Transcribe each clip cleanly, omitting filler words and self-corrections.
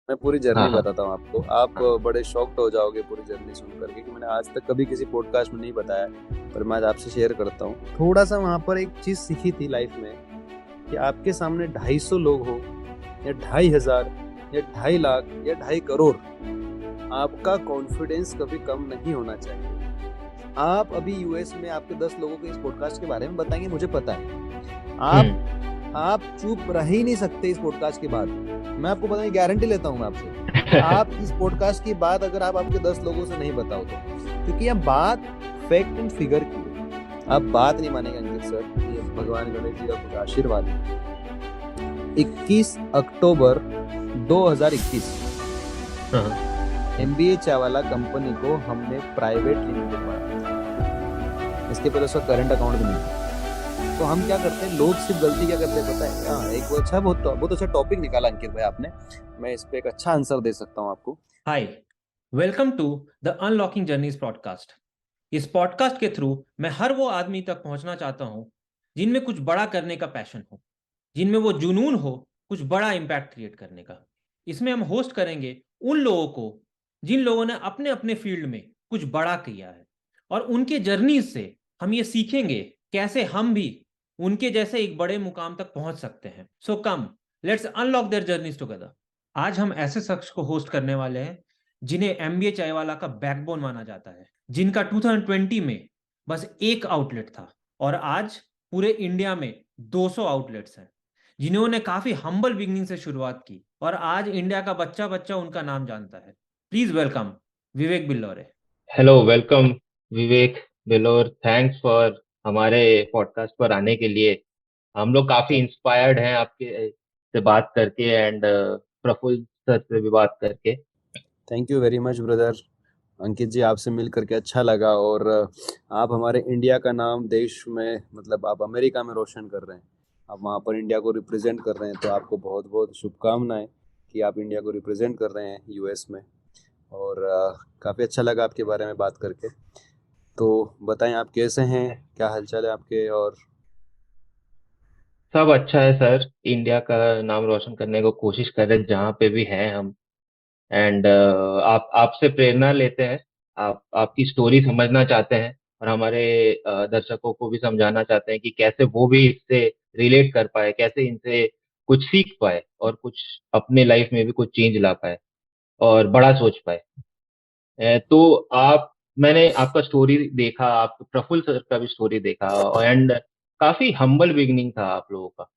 मैं पूरी हाँ जर्नी हाँ बताता हूँ आपको। आप हाँ। बड़े शॉक्ड हो जाओगे पूरी जर्नी सुन करके कि मैंने आज तक कभी किसी पॉडकास्ट में नहीं बताया, पर मैं आज आपसे शेयर करता हूँ। थोड़ा सा वहाँ पर एक चीज़ सीखी थी लाइफ में कि आपके सामने 250 लोग हो या 2500 या 2.5 लाख या 2.5 करोड़, आपका कॉन्फिडेंस कभी कम नहीं होना चाहिए। आप अभी यूएस में आपके 10 लोगों को इस पॉडकास्ट के बारे में बताएंगे, मुझे पता है। हम्म। आप चुप रह ही नहीं सकते इस पॉडकास्ट के बाद। मैं आपको बताने की गारंटी लेता हूँ मैं आपसे कि आप इस पॉडकास्ट की बात अगर आप आपके 10 लोगों से नहीं बताओ तो, क्योंकि यह बात फैक्ट एंड फिगर की है। आप बात नहीं मानेंगे अंकित सर, ये भगवान गणेश जी का कुछ आशीर्वाद है। 21 अक्टूबर 2021 हाँ। एमबीए चावला कंपनी को हमने प्राइवेट लिमिटेड बनाया। इसके पहले उसका करंट अकाउंट भी नहीं था। तो हम क्या करते हैं, लोग सिर्फ गलती क्या करते हैं पता है? हाँ, एक वो अच्छा बहुत अच्छा टॉपिक निकाला अंकित भाई आपने। मैं इस पे एक अच्छा आंसर दे सकता हूँ आपको। Hi, welcome to the unlocking journeys podcast. इस पॉडकास्ट के थ्रू मैं हर वो आदमी तक पहुंचना चाहता हूं जिनमें कुछ बड़ा करने का पैशन हो, जिनमें वो जुनून हो कुछ बड़ा इम्पैक्ट क्रिएट करने का। इसमें हम होस्ट करेंगे उन लोगों को जिन लोगों ने अपने अपने फील्ड में कुछ बड़ा किया है, और उनके जर्नीज से हम ये सीखेंगे कैसे हम भी उनके जैसे एक बड़े मुकाम तक पहुंच सकते हैं। So come, let's unlock their journeys together. आज हम ऐसे शख्स को होस्ट करने वाले हैं जिन्हें एमबीए चायवाला का बैकबोन माना जाता है, जिनका 2020 में बस एक आउटलेट था और आज पूरे इंडिया में 200 आउटलेट्स हैं, जिन्होंने काफी हम्बल बिगनिंग से शुरुआत की और आज इंडिया का बच्चा बच्चा उनका नाम जानता है। Please welcome Vivek Billore. Hello, welcome Vivek बिलोर। Thanks for हमारे पॉडकास्ट पर आने के लिए। हम लोग काफी इंस्पायर्ड हैं आपके से बात करके एंड प्रफुल्ल सर से भी बात करके। Thank you very much brother. Ankit ji, आपसे मिल करके अच्छा लगा। और आप हमारे इंडिया का नाम देश में, मतलब आप अमेरिका में रोशन कर रहे हैं। आप वहाँ पर इंडिया को रिप्रेजेंट कर रहे हैं, तो आपको बहुत बहुत शुभकामनाएं कि आप इंडिया को रिप्रेजेंट कर रहे हैं यूएस में। और काफ़ी अच्छा लगा आपके बारे में बात करके। तो बताएं, आप कैसे हैं, क्या हालचाल है आपके? और सब अच्छा है सर, इंडिया का नाम रोशन करने को कोशिश कर रहे हैं जहाँ पे भी हैं हम। एंड आप आपसे प्रेरणा लेते हैं। आप आपकी स्टोरी समझना चाहते हैं और हमारे दर्शकों को भी समझाना चाहते हैं कि कैसे वो भी इससे रिलेट कर पाए, कैसे इनसे कुछ सीख पाए और कुछ अपने लाइफ में भी कुछ चेंज ला पाए और बड़ा सोच पाए। तो आप मैंने आपका स्टोरी देखा, आप प्रफुल्ल सर का भी स्टोरी देखा, एंड काफी हम्बल बिगनिंग था आप लोगों का।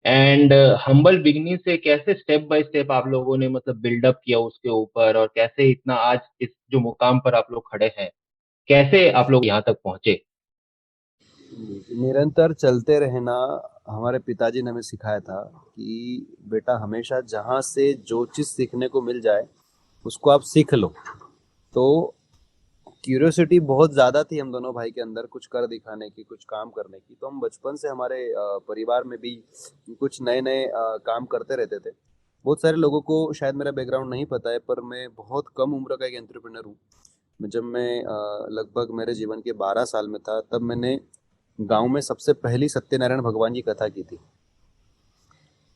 एंड हम्बल बिगनिंग से कैसे स्टेप बाय स्टेप आप लोगों ने मतलब बिल्डअप किया उसके ऊपर, और कैसे इतना आज इस जो मुकाम पर आप लोग खड़े हैं, कैसे आप लोग यहाँ तक पहुंचे। निरंतर चलते रहना। हमारे पिताजी ने हमें सिखाया था कि बेटा, हमेशा जहाँ से जो चीज़ सीखने को मिल जाए उसको आप सीख लो। तो क्यूरियोसिटी बहुत ज़्यादा थी हम दोनों भाई के अंदर, कुछ कर दिखाने की, कुछ काम करने की। तो हम बचपन से हमारे परिवार में भी कुछ नए नए काम करते रहते थे। बहुत सारे लोगों को शायद मेरा बैकग्राउंड नहीं पता है, पर मैं बहुत कम उम्र का एक एंटरप्रेन्योर हूँ। जब मैं लगभग मेरे जीवन के 12 साल में था, तब मैंने गांव में सबसे पहली सत्यनारायण भगवान की कथा की थी।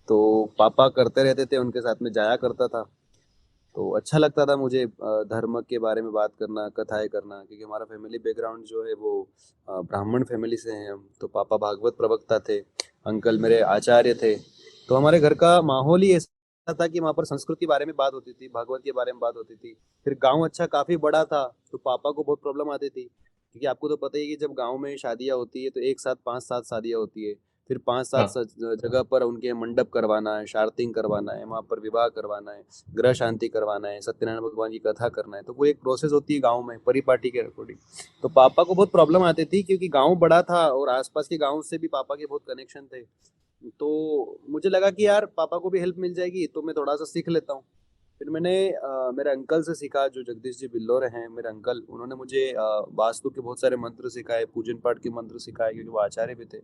तो पापा करते रहते थे, उनके साथ में जाया करता था। तो अच्छा लगता था मुझे धर्म के बारे में बात करना, कथाएं करना, क्योंकि हमारा फैमिली बैकग्राउंड जो है वो ब्राह्मण फैमिली से हैं हम। तो पापा भागवत प्रवक्ता थे, अंकल मेरे आचार्य थे। तो हमारे घर का माहौल ही ऐसा था कि वहाँ पर संस्कृत के बारे में बात होती थी, भागवत के बारे में बात होती थी। फिर गांव अच्छा काफ़ी बड़ा था, तो पापा को बहुत प्रॉब्लम आती थी, क्योंकि आपको तो पता ही है कि जब गांव में शादियाँ होती है तो एक साथ 5-7 शादियाँ होती है। फिर 5-7 हाँ। जगह पर उनके मंडप करवाना है, शार्तिंग करवाना है, वहाँ पर विवाह करवाना है, ग्रह शांति करवाना है, सत्यनारायण भगवान की कथा करना है। तो वो एक प्रोसेस होती है गांव में, परिपाटी के अकॉर्डिंग। तो पापा को बहुत प्रॉब्लम आती थी, क्योंकि गांव बड़ा था और आसपास के गांव से भी पापा के बहुत कनेक्शन थे। तो मुझे लगा कि यार पापा को भी हेल्प मिल जाएगी, तो मैं थोड़ा सा सीख लेता हूँ। फिर मैंने मेरे अंकल से सीखा, जो जगदीश जी बिल्लोरे हैं मेरे अंकल। उन्होंने मुझे वास्तु के बहुत सारे मंत्र सिखाए, पूजन पाठ के मंत्र सिखाए, क्योंकि वो आचार्य भी थे।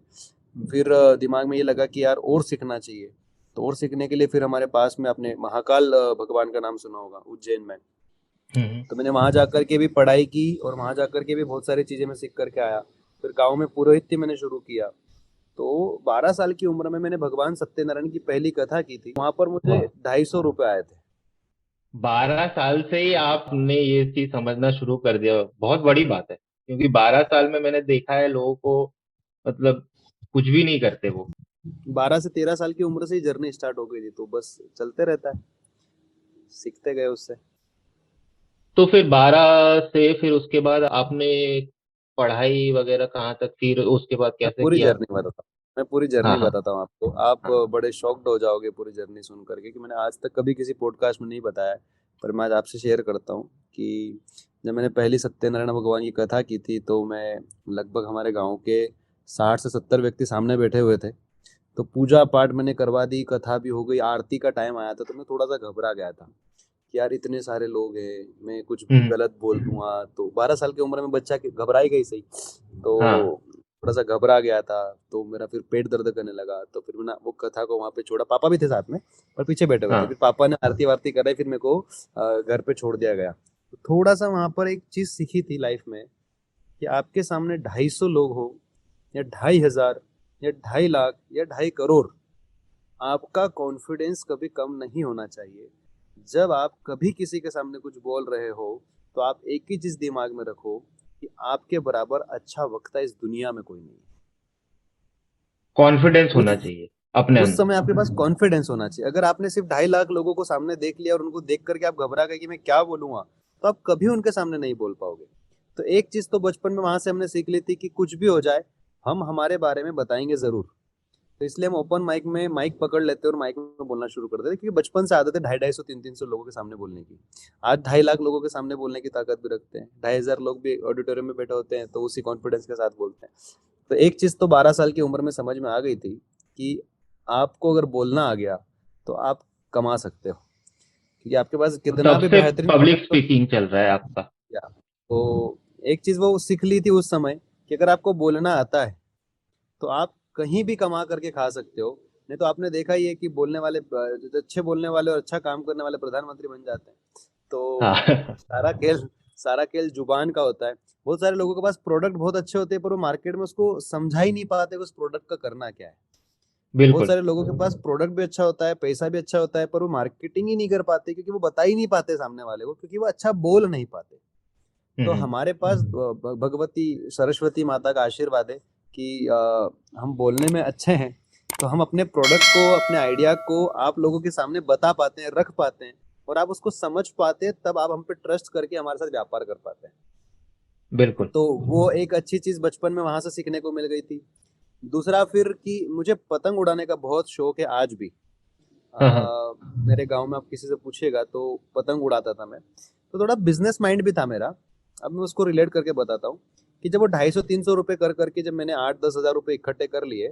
फिर दिमाग में ये लगा कि यार और सीखना चाहिए। तो और सीखने के लिए फिर हमारे पास में अपने महाकाल भगवान का नाम सुना होगा, उज्जैन में। हम्म। तो मैंने वहाँ जाकर के भी पढ़ाई की और वहाँ जाकर के भी बहुत सारी चीज़ें मैं सीख करके आया। फिर गाँव में पुरोहित्य मैंने शुरू किया। तो 12 साल की उम्र में मैंने भगवान सत्यनारायण की पहली कथा की थी। वहाँ पर मुझे 250 रुपये आए थे। 12 साल से ही आपने ये चीज समझना शुरू कर दिया, बहुत बड़ी बात है। क्योंकि 12 साल में मैंने देखा है लोगों को, मतलब कुछ भी नहीं करते वो। 12 से 13 साल की उम्र से ही जर्नी स्टार्ट हो गई थी, तो बस चलते रहता है, सीखते गए उससे। तो फिर 12 से फिर उसके बाद आपने पढ़ाई वगैरह कहाँ तक, फिर उसके बाद मैं कैसे पूरी किया? जर्नी बताता हूँ, मैं पूरी हाँ जर्नी हाँ बताता हूँ आपको। आप हाँ। बड़े शॉक्ड हो जाओगे पूरी जर्नी सुन करके, कि मैंने आज तक कभी किसी पॉडकास्ट में नहीं बताया है, पर मैं आज आपसे शेयर करता हूँ कि जब मैंने पहली सत्यनारायण भगवान की कथा की थी, तो मैं लगभग हमारे गांव के 60 से 70 व्यक्ति सामने बैठे हुए थे। तो पूजा पाठ मैंने करवा दी, कथा भी हो गई, आरती का टाइम आया था, तो मैं थोड़ा सा घबरा गया था कि यार इतने सारे लोग हैं, मैं कुछ हम्म। गलत बोल दूंगा। तो 12 साल की उम्र में बच्चा घबराएगा ही सही। तो हाँ थोड़ा सा घबरा गया था, तो मेरा फिर पेट दर्द करने लगा। तो फिर मैंने वो कथा को वहाँ पे छोड़ा, पापा भी थे साथ में पर पीछे बैठे हुए थे। फिर हाँ। पापा ने आरती वारती कराई, फिर मेरे को घर पे छोड़ दिया गया। तो थोड़ा सा वहाँ पर एक चीज सीखी थी लाइफ में, कि आपके सामने 250 लोग हो, या 2500, या 2.5 लाख, या 2.5 करोड़, आपका कॉन्फिडेंस कभी कम नहीं होना चाहिए। जब आप कभी किसी के सामने कुछ बोल रहे हो, तो आप एक ही चीज दिमाग में रखो, कि आपके बराबर अच्छा वक्ता इस दुनिया में कोई नहीं कॉन्फिडेंस है। होना चाहिए अपने उस अंदर। समय आपके पास कॉन्फिडेंस होना चाहिए। अगर आपने सिर्फ 2.5 लाख लोगों को सामने देख लिया और उनको देख करके आप घबरा गए कि मैं क्या बोलूंगा, तो आप कभी उनके सामने नहीं बोल पाओगे। तो एक चीज तो बचपन में वहां से हमने सीख ली थी, कि कुछ भी हो जाए, हम हमारे बारे में बताएंगे जरूर। तो इसलिए हम ओपन माइक में माइक पकड़ लेते और माइक में बोलना शुरू कर देते, क्योंकि बचपन से आदत है 250, 250, 300 लोगों के सामने बोलने की। आज 2.5 लाख लोगों के सामने बोलने की ताकत भी रखते हैं, 2.500 लोग भी ऑडिटोरियम में बैठे होते हैं, तो उसी कॉन्फिडेंस के साथ बोलते हैं। तो एक चीज तो 12 साल की उम्र में समझ में आ गई थी, कि आपको अगर बोलना आ गया, तो आप कमा सकते हो, क्योंकि आपके पास तो कितना तब भी से बेहतरीन पब्लिक प्रोडक्ट हो। स्पीकिंग चल रहा है आपका? या तो एक चीज वो सीख ली थी उस समय, कि अगर आपको बोलना आता है, तो आप कहीं भी कमा करके खा सकते हो। नहीं तो आपने देखा ही है कि बोलने वाले, जो अच्छे बोलने वाले और अच्छा काम करने वाले प्रधानमंत्री बन जाते हैं। तो हाँ। सारा खेल जुबान का होता है। बहुत सारे लोगों के पास प्रोडक्ट बहुत अच्छे होते हैं, पर वो मार्केट में उसको समझा ही नहीं पाते कि उस प्रोडक्ट का करना क्या है। बहुत बिल्कुल। सारे लोगों के पास प्रोडक्ट भी अच्छा होता है, पैसा भी अच्छा होता है, पर वो मार्केटिंग ही नहीं कर पाते, क्योंकि वो बता ही नहीं पाते सामने वाले को, क्योंकि वो अच्छा बोल नहीं पाते। तो हम्म। हमारे पास भगवती सरस्वती माता का आशीर्वाद है, कि हम बोलने में अच्छे हैं, तो हम अपने प्रोडक्ट को, अपने आइडिया को आप लोगों के सामने बता पाते हैं, रख पाते हैं, और आप उसको समझ पाते हैं, तब आप हम पे ट्रस्ट करके हमारे साथ व्यापार कर पाते हैं। बिल्कुल। तो वो एक अच्छी चीज बचपन में वहां से सीखने को मिल गई थी। दूसरा फिर, कि मुझे पतंग उड़ाने का बहुत शौक है आज भी। हाँ हाँ। मेरे गांव में आप किसी से पूछेगा तो पतंग उड़ाता था मैं। तो थोड़ा बिजनेस माइंड भी था मेरा। अब मैं उसको रिलेट करके बताता हूँ, कि जब वो 250-300 रुपए कर करके जब मैंने 8-10 हज़ार रुपए इकट्ठे कर लिए,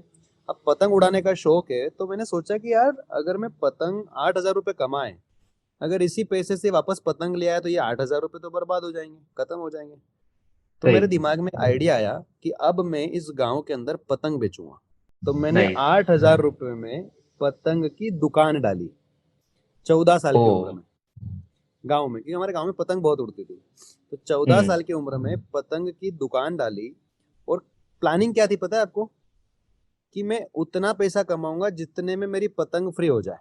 अब पतंग उड़ाने का शौक है, तो मैंने सोचा कि यार अगर मैं पतंग 8 हज़ार रुपए कमाए, अगर इसी पैसे से वापस पतंग ले आया, तो ये 8 हज़ार रुपए तो बर्बाद हो जाएंगे, खत्म हो जाएंगे। तो मेरे सही। दिमाग में आइडिया आया, कि अब मैं इस गांव के अंदर पतंग बेचूंगा। तो मैंने नाइस। 8 हज़ार रुपए में पतंग की दुकान डाली, 14 साल ओ। की उम्र में, गांव में, क्योंकि हमारे गांव में पतंग बहुत उड़ती थी। तो चौदह हम्म। साल की उम्र में पतंग की दुकान डाली। और प्लानिंग क्या थी पता है आपको? कि मैं उतना पैसा कमाऊंगा जितने में मेरी पतंग फ्री हो जाए।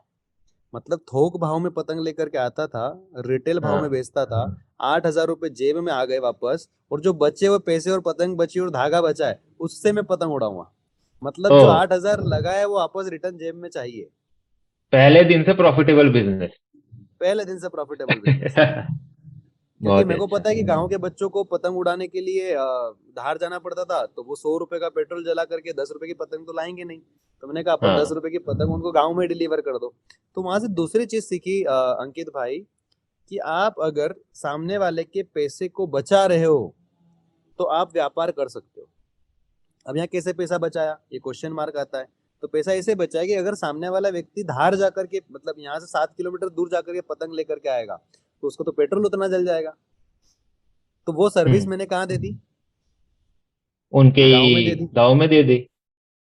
मतलब थोक भाव में पतंग लेकर के आता था, रिटेल भाव में हाँ। बेचता था। 8 हज़ार रुपए जेब में आ गए वापस, और जो बचे हुए पैसे और पतंग बची और धागा बचा है, उससे मैं पतंग उड़ाऊंगा। मतलब ओ, जो 8 हज़ार लगा है, वो वापस रिटर्न जेब में चाहिए। पहले दिन से प्रॉफिटेबल बिजनेस। पहले दिन से प्रॉफिटेबल बिजनेस। क्योंकि बहुत ही मेरे को अच्छा। पता है कि गांव के बच्चों को पतंग उड़ाने के लिए धार जाना पड़ता था, तो वो 100 रुपए का पेट्रोल जला करके 10 रुपए की पतंग तो लाएंगे नहीं। तो मैंने कहा अपन दस हाँ। रुपए की पतंग उनको गांव में डिलीवर कर दो। तो वहां से दूसरी चीज सीखी अंकित भाई, कि आप अगर सामने वाले के पैसे को बचा रहे हो, तो आप व्यापार कर सकते हो। अब यहाँ कैसे पैसा बचाया, ये क्वेश्चन मार्क आता है। तो पैसा ऐसे बचाया, कि अगर सामने वाला व्यक्ति धार जाकर के, मतलब यहाँ से 7 किलोमीटर दूर जाकर के पतंग लेकर के आएगा, तो उसको तो पेट्रोल उतना जल जाएगा। तो वो सर्विस हम्म। मैंने कहाँ दे दी? उनके गांव में दे दी। गांव में दे दी।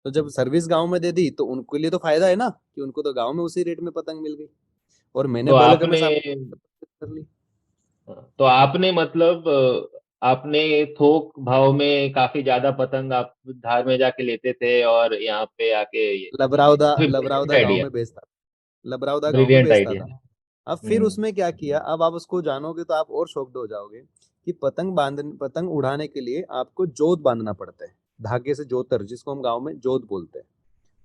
तो जब सर्विस गांव में दे दी, तो उनके लिए तो फायदा है ना, कि उनको तो गांव में उसी रेट में पतंग मिल गई। और मैंने तो बल्क में आपने सामान कर ली। तो आपने मतलब आपने थोक भाव में काफी ज्यादा पतंग आप धार में जाके लेते थे, और यहाँ पे आके ये लबरावदा काफी ब्रिलियंट लबरावदा गांव आइडिया। में बेचता था। लबरावदा गांव में ब्रिलियंट बेचता आइडिया। था। अब फिर उसमें क्या किया, अब आप उसको जानोगे तो आप और शॉक्ड हो जाओगे कि पतंग उड़ाने के लिए आपको जोत बांधना पड़ता है, धागे से जोतर, जिसको हम गांव में जोत बोलते हैं,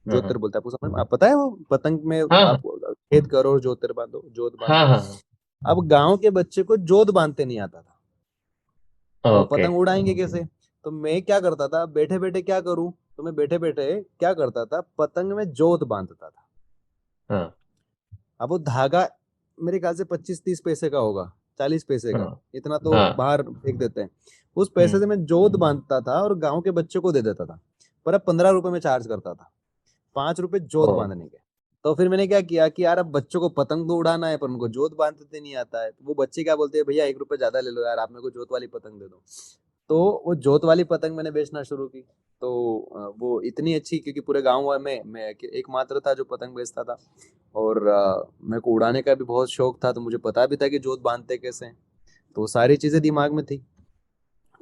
जोतर बोलते हैं। आपको समझ में, आप पता है वो पतंग में हाँ आप खेद करो और जोतर बांधो, जोत हाँ बांधो। हाँ। अब गांव के बच्चे को जोत बांधते नहीं आता था, अब वो ओके। पतंग उड़ाएंगे कैसे? तो मैं क्या करता था, बैठे बैठे क्या करूं, तो मैं बैठे बैठे क्या करता था, पतंग में जोत बांधता था। हाँ अब वो धागा मेरे ख्याल से 25-30 पैसे का होगा, 40 पैसे का, हाँ इतना तो हाँ। बाहर फेंक देते हैं। उस पैसे से मैं जोत बांधता था और गांव के बच्चे को दे देता था। पर अब 15 रुपए में चार्ज करता था, 5 रुपए जोत ओ। बांधने के। तो फिर मैंने क्या किया कि यार अब बच्चों को पतंग तो उड़ाना है पर उनको जोत बांधते नहीं आता है, तो वो बच्चे क्या बोलते हैं, भैया 1 रुपए ज्यादा ले लो यार, आप मेरे को जोत वाली पतंग दे दो। तो वो जोत वाली पतंग मैंने बेचना शुरू की। तो वो इतनी अच्छी, क्योंकि पूरे गांव में मैं एकमात्र था जो पतंग बेचता था। और मेरे को उड़ाने का भी बहुत शौक था, तो मुझे पता भी था कि जोत बांधते कैसे हैं। तो वो सारी चीजें दिमाग में थी।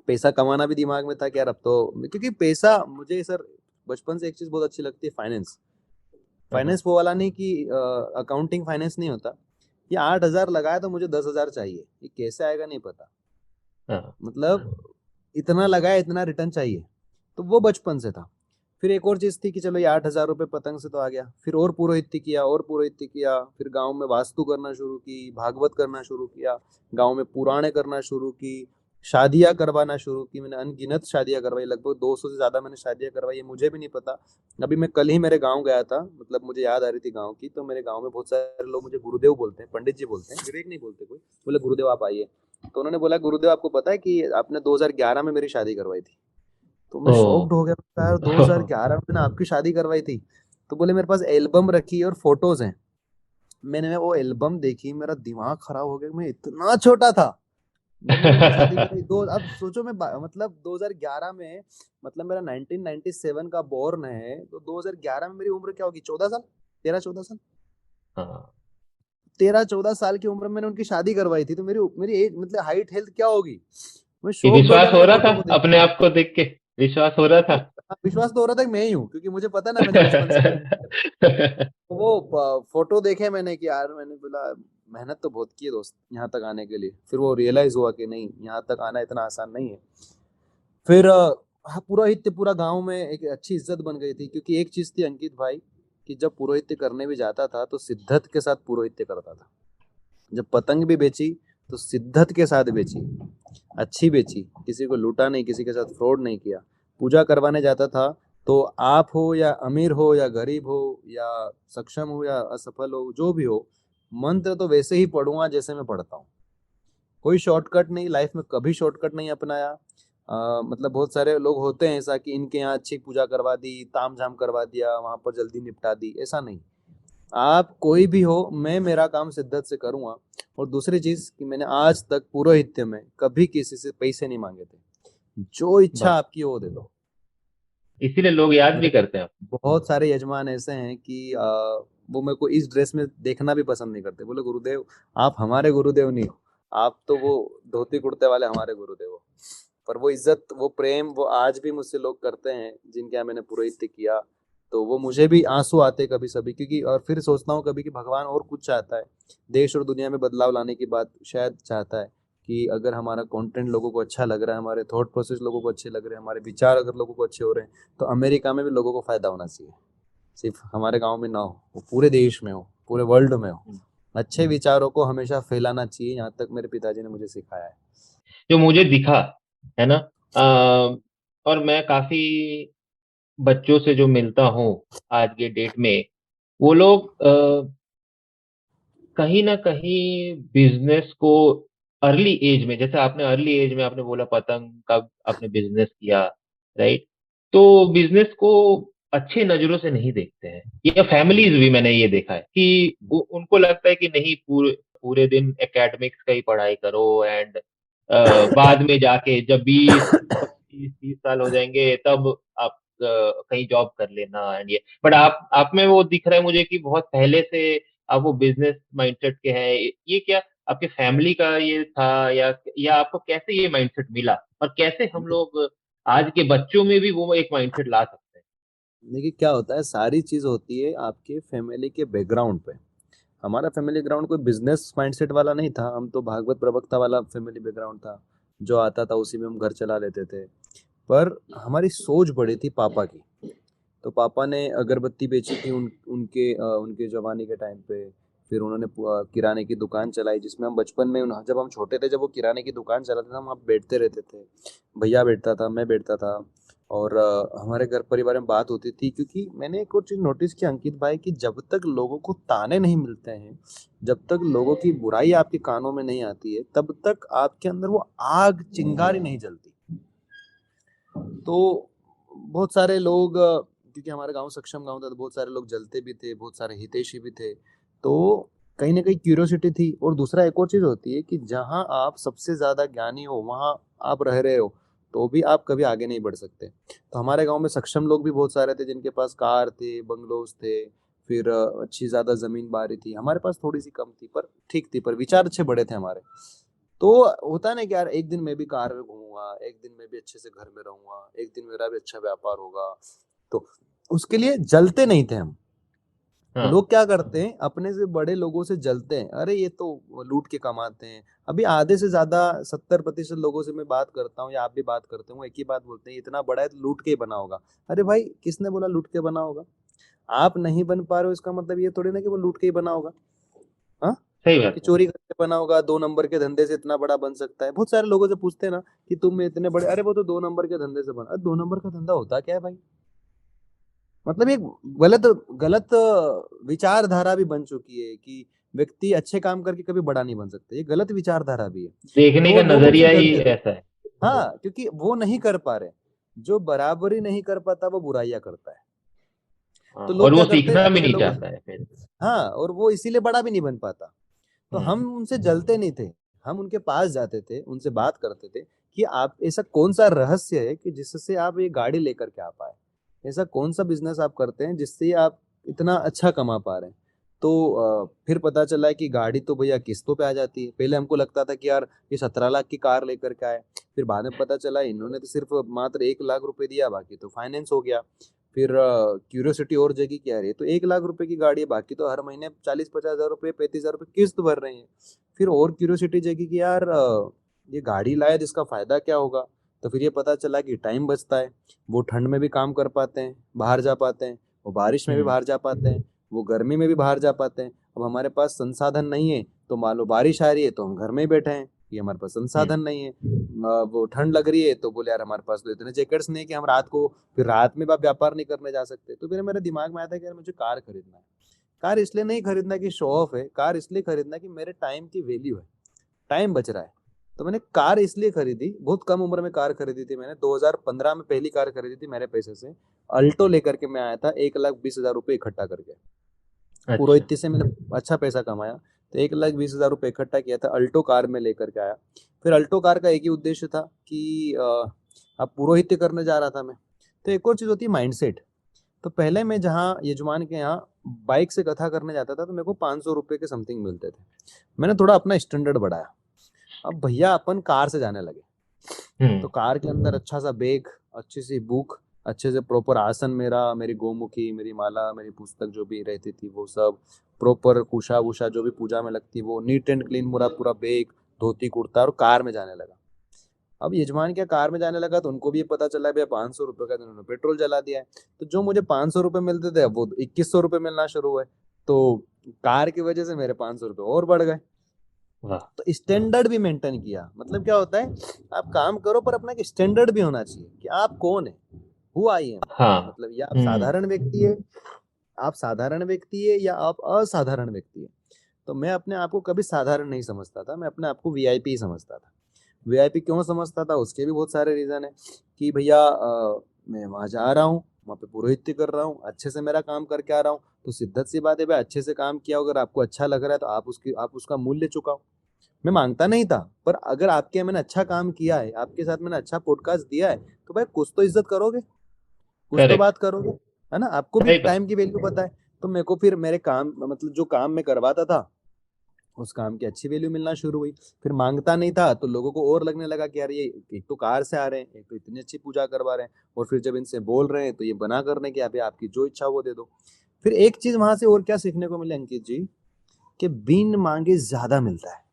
पैसा कमाना भी दिमाग में था कि यार अब तो, क्योंकि पैसा मुझे सर बचपन से एक चीज बहुत अच्छी लगती है, फाइनेंस। हाँ फाइनेंस वो वाला नहीं कि अकाउंटिंग फाइनेंस नहीं होता। ये 8,000 लगाया तो मुझे 10,000 चाहिए, ये कैसे आएगा नहीं पता। हाँ मतलब इतना लगाया इतना रिटर्न चाहिए। तो वो बचपन से था। फिर एक और चीज थी कि चलो ये 8,000 रुपये पतंग से तो आ गया, फिर और पुरोहित्य किया और पुरोहित्य किया, फिर गांव में वास्तु करना शुरू की, भागवत करना शुरू किया, गांव में पुराणे करना शुरू की, शादियां करवाना शुरू की। मैंने अनगिनत शादियां करवाई, लगभग 200 से ज्यादा मैंने शादियां करवाई, ये मुझे भी नहीं पता। अभी मैं कल ही मेरे गाँव गया था, मतलब मुझे याद आ रही थी गाँव की, तो मेरे गाँव में बहुत सारे लोग मुझे गुरुदेव बोलते हैं, पंडित जी बोलते हैं, विवेक नहीं बोलते कोई। बोले गुरुदेव आप आइए। तो उन्होंने बोला गुरुदेव आपको पता है कि आपने 2011 में मेरी शादी करवाई थी। तो मैं ओ। शॉक्ड हो गया, यार 2011 में मैंने आपकी शादी करवाई थी? तो बोले मेरे पास एल्बम रखी और फोटोज हैं। मैंने वो एल्बम देखी, मेरा दिमाग खराब हो गया, मैं इतना छोटा था। मैंने उनकी शादी कराई दो, अब सोचो मैं मतलब 2011 में, मतलब मेरा 1997 का बॉर्न है, तो 2011 में मेरी उम्र क्या होगी, 14 साल, 13-14 साल। हाँ। 13-14 साल की उम्र में मैंने उनकी शादी करवाई थी, तो मेरी मेरी एज मतलब हाइट हेल्थ क्या होगी। मैं ये शॉक्ड हो गया विश्वास हो मैंने रहा था फोटो को देख। अपने आप को देख के? विश्वास हो रहा था? हाँ, विश्वास तो हो रहा था कि मैं ही हूँ, क्योंकि मुझे पता ना मैंने बचपन से मेहनत किया। तो वो फोटो देखे मैंने कि यार, मैंने बोला मेहनत तो बहुत की है दोस्त यहाँ तक आने के लिए। फिर वो रियलाइज हुआ कि नहीं, यहाँ तक आना इतना आसान नहीं है। फिर हाँ, पुरोहित्य पूरा गांव में एक अच्छी इज्जत बन गई थी, क्योंकि एक चीज थी अंकित भाई, कि जब पुरोहित्य करने भी जाता था तो सिद्धत के साथ पुरोहित्य करता था। जब पतंग भी बेची तो सिद्धत के साथ बेची, अच्छी बेची, किसी को लूटा नहीं, किसी के साथ फ्रॉड नहीं किया। पूजा करवाने जाता था तो आप हो या अमीर हो या गरीब हो या सक्षम हो या असफल हो, जो भी हो, मंत्र तो वैसे ही पढ़ूंगा जैसे मैं पढ़ता हूँ। कोई शॉर्टकट नहीं, लाइफ में कभी शॉर्टकट नहीं अपनाया। मतलब बहुत सारे लोग होते हैं ऐसा कि इनके यहाँ अच्छी पूजा करवा दी, ताम झाम करवा दिया, वहां पर जल्दी निपटा दी, ऐसा नहीं। आप कोई भी हो, मैं मेरा काम शिद्दत से करूंगा। और दूसरी चीज कि मैंने आज तक पुरोहित्य में कभी किसी से पैसे नहीं मांगे थे, जो इच्छा बस आपकी हो वो दे दो। इसीलिए लोग याद भी मेरे करते हैं। बहुत सारे यजमान ऐसे हैं कि वो मेरे को इस ड्रेस में देखना भी पसंद नहीं करते। बोले गुरुदेव आप हमारे गुरुदेव नहीं हो, आप तो वो धोती कुर्ते वाले हमारे गुरुदेव हो। पर वो इज्जत, वो प्रेम, वो आज भी मुझसे लोग करते हैं जिनके यहाँ मैंने पुरोहित्य किया। तो वो मुझे भी आंसू आते कभी सभी, क्योंकि और फिर सोचता हूँ कभी कि भगवान और कुछ चाहता है, देश और दुनिया में बदलाव लाने की बात शायद चाहता है, कि अगर हमारा कंटेंट लोगों को अच्छा लग रहा है, हमारे थॉट प्रोसेस लोगों को अच्छे लग रहे हैं, हमारे विचार अगर लोगों को अच्छे हो रहे हैं, तो अमेरिका में भी लोगों को फायदा होना चाहिए। सिर्फ हमारे गांव में ना हो, वो पूरे देश में हो, पूरे वर्ल्ड में हो। अच्छे विचारों को हमेशा फैलाना चाहिए, यहाँ तक मेरे पिताजी ने मुझे सिखाया है। जो मुझे दिखा, है ना, और मैं काफी बच्चों से जो मिलता हूँ आज के डेट में, वो लोग कहीं ना कहीं बिजनेस को अर्ली एज में, जैसे आपने अर्ली एज में आपने बोला पतंग का आपने बिजनेस किया, राइट? तो बिजनेस को अच्छे नजरों से नहीं देखते हैं। या फैमिलीज भी मैंने ये देखा है कि उनको लगता है कि नहीं, पूरे पूरे दिन एकेडमिक्स का ही पढ़ाई करो, एंड बाद में जाके जब 20 25 30 साल हो जाएंगे तब आप कहीं जॉब कर लेना, एंड ये। बट आप में वो दिख रहा है मुझे कि बहुत पहले से आप वो बिजनेस माइंडसेट के हैं। ये क्या आपके फैमिली का ये था, या आपको कैसे ये माइंडसेट मिला, और कैसे हम लोग आज के बच्चों में भी वो एक माइंडसेट ला सकते हैं? देखिए क्या होता है, सारी चीज होती है आपके फैमिली के बैकग्राउंड पे। हमारा फैमिली ग्राउंड कोई बिजनेस माइंडसेट वाला नहीं था, हम तो भागवत प्रवक्ता वाला फैमिली बैकग्राउंड था, जो आता था उसी में हम घर चला लेते थे। पर हमारी सोच बड़ी थी पापा की। तो पापा ने अगरबत्ती बेची थी उनके जवानी के टाइम पे। फिर उन्होंने किराने की दुकान चलाई, जिसमें हम बचपन में जब हम छोटे थे, जब वो किराने की दुकान चलाते थे, हम वहाँ बैठते रहते थे। भैया बैठता था, मैं बैठता था, और हमारे घर परिवार में बात होती थी। क्योंकि मैंने एक और चीज़ नोटिस की अंकित भाई, कि जब तक लोगों को ताने नहीं मिलते हैं, जब तक लोगों की बुराई आपके कानों में नहीं आती है, तब तक आपके अंदर वो आग चिंगारी नहीं जलती। तो बहुत सारे लोग, क्योंकि हमारा गांव सक्षम गांव था, तो बहुत सारे लोग जलते भी थे, बहुत सारे हितैषी भी थे। तो कहीं ना कहीं क्यूरियोसिटी थी। और दूसरा एक और चीज़ होती है कि जहां आप सबसे ज़्यादा ज्ञानी हो, वहां आप रह रहे हो, तो भी आप कभी आगे नहीं बढ़ सकते। तो हमारे गांव में सक्षम लोग भी बहुत सारे थे, जिनके पास कार थे, बंगलोज थे, फिर अच्छी ज़्यादा ज़मीन बारी थी। हमारे पास थोड़ी सी कम थी, पर ठीक थी, पर विचार अच्छे बड़े थे हमारे। तो होता है ना कि यार, एक दिन मैं भी कार में घूमूंगा, एक दिन मैं भी अच्छे से घर में रहूंगा, एक दिन मेरा भी अच्छा व्यापार होगा। तो उसके लिए जलते नहीं थे हम। हाँ लोग क्या करते हैं, अपने से बड़े लोगों से जलते हैं, अरे ये तो लूट के कमाते हैं। अभी आधे से ज्यादा 70% लोगों से मैं बात करता हूँ, या आप भी बात करते हो, एक ही बात बोलते हैं, इतना बड़ा है तो लूट के ही बना होगा। अरे भाई, किसने बोला लूट के बना होगा? आप नहीं बन पा रहे हो, इसका मतलब ये थोड़ी ना कि वो लूट के ही बना होगा। हाँ, सही बात कि है। चोरी करके बना होगा, 2 नंबर के धंधे से इतना बड़ा बन सकता है। बहुत सारे लोगों से पूछते हैं ना कि तुम इतने बड़े, अरे वो तो 2 नंबर के धंधे से बना। 2 नंबर का धंधा होता क्या है भाई? मतलब ये गलत गलत विचारधारा भी बन चुकी है कि व्यक्ति अच्छे काम करके कभी बड़ा नहीं बन सकता। ये गलत विचारधारा भी है। देखने का तो लोग नजरिया हमसे ही डरते थे। ऐसा है। हाँ, क्योंकि वो नहीं कर पा रहे। जो बराबरी नहीं कर पाता, वो बुराइयां करता है। हाँ, तो और लोग वो क्या करते हैं, सीखना भी अच्छे नहीं लोगों से। चाहता है फिर। हाँ, और वो इसीलिए बड़ा भी नहीं बन पाता। तो हम्म। हम उनसे जलते नहीं थे। हम उनके पास जाते थे, उनसे बात करते थे कि आप, ऐसा कौन सा रहस्य है कि जिससे आप ये गाड़ी लेकर के आ पाए? ऐसा कौन सा बिजनेस आप करते हैं जिससे आप इतना अच्छा कमा पा रहे हैं? तो फिर पता चला है कि गाड़ी तो भैया किस्तों पे आ जाती है। पहले हमको लगता था कि यार ये 17 लाख की कार लेकर के आए। फिर बाद में पता चला इन्होंने तो सिर्फ मात्र 1 लाख रुपए दिया, बाकी तो फाइनेंस हो गया। फिर क्यूरियोसिटी और जगी कि यार ये तो 1 लाख रुपए की गाड़ी है, बाकी तो हर महीने 40-50 हजार रुपए, 35 हजार रुपए किस्त भर रहे हैं। फिर और क्यूरियोसिटी जगी कि यार ये गाड़ी लाए, जिसका फायदा क्या होगा? तो फिर ये पता चला कि टाइम बचता है। वो ठंड में भी काम कर पाते हैं, बाहर जा पाते हैं। वो बारिश में भी हम्म। बाहर जा पाते हैं। वो गर्मी में भी बाहर जा पाते हैं। अब हमारे पास संसाधन नहीं है, तो मान लो बारिश आ रही है तो हम घर में ही बैठे हैं, ये हमारे पास हम्म। संसाधन नहीं है। वो ठंड लग रही है तो बोले यार हमारे पास तो इतने जैकेट्स नहीं है कि हम रात को, फिर रात में भी आप व्यापार नहीं करने जा सकते। तो फिर मेरे दिमाग में आया था कि यार मुझे कार खरीदना है। कार इसलिए नहीं खरीदना कि शो ऑफ है, कार इसलिए खरीदना कि मेरे टाइम की वैल्यू है, टाइम बच रहा है। तो मैंने कार इसलिए खरीदी, बहुत कम उम्र में कार खरीदी थी मैंने, 2015 में पहली कार खरीदी थी मेरे पैसे से। अल्टो लेकर के मैं आया था, 1,20,000 रुपये इकट्ठा करके। अच्छा। पुरोहित से मैंने अच्छा पैसा कमाया। तो 1,20,000 रुपये इकट्ठा किया था, अल्टो कार में लेकर के आया। फिर अल्टो कार का एक ही उद्देश्य था कि अब पुरोहित्य करने जा रहा था मैं। तो एक और चीज़ होती है माइंडसेट। तो पहले मैं जहाँ यजमान के यहाँ बाइक से कथा करने जाता था, तो मेरे को 500 रुपये के समथिंग मिलते थे। मैंने थोड़ा अपना स्टैंडर्ड बढ़ाया। अब भैया अपन कार से जाने लगे। तो हम्म। कार के अंदर अच्छा सा बैग, अच्छी सी बुक, अच्छे से प्रॉपर आसन, मेरा, मेरी गोमुखी, मेरी माला, मेरी पुस्तक जो भी रहती थी वो सब, प्रॉपर कुशा वुशा जो भी पूजा में लगती, वो नीट एंड क्लीन, पूरा पूरा बैग, धोती कुर्ता, और कार में जाने लगा। अब यजमान क्या कार में जाने लगा, तो उनको भी ये पता चला भैया 500 रुपये का, तो उन्होंने पेट्रोल जला दिया है। तो जो मुझे 500 रुपये मिलते थे, अब वो 2,100 रुपये मिलना शुरू हुए। तो कार की वजह से मेरे 500 रुपये और बढ़ गए। वाह। तो स्टैंडर्ड भी मेंटेन किया। मतलब क्या होता है, आप काम करो पर अपना एक स्टैंडर्ड भी होना चाहिए कि आप कौन है, हु आई एम। हाँ। मतलब या आप हम्म। साधारण व्यक्ति है, आप साधारण व्यक्ति है, या आप असाधारण व्यक्ति है। तो मैं अपने आप को कभी साधारण नहीं समझता था, मैं अपने आप को वीआईपी ही समझता था। वीआईपी क्यों समझता था, उसके भी बहुत सारे रीजन है। कि भैया मैं वहां जा रहा हूँ, वहाँ पे पुरोहित्य कर रहा हूँ, अच्छे से मेरा काम करके आ रहा हूँ, तो सिद्धांत सी बात है भाई, अच्छे से काम किया, अगर आपको अच्छा लग रहा है तो आप उसका मूल्य चुकाओ। मैं मांगता नहीं था, पर अगर आपके यहाँ मैंने अच्छा काम किया है, आपके साथ मैंने अच्छा पॉडकास्ट दिया है, तो भाई कुछ तो इज्जत करोगे, कुछ तो करेक्ट। बात करोगे, है ना? आपको भी सही बात। टाइम की वैल्यू पता है। तो मेरे को फिर मेरे काम, मतलब जो काम मैं करवाता था, उस काम की अच्छी वैल्यू मिलना शुरू हुई। फिर मांगता नहीं था, तो लोगों को और लगने लगा कि यार ये एक तो कार से आ रहे हैं, एक तो इतनी अच्छी पूजा करवा रहे हैं, और फिर जब इनसे बोल रहे हैं तो ये बना करने की, अभी आपकी जो इच्छा वो दे दो। फिर एक चीज वहां से और क्या सीखने को मिली अंकित जी, कि बिन मांगे ज्यादा मिलता है।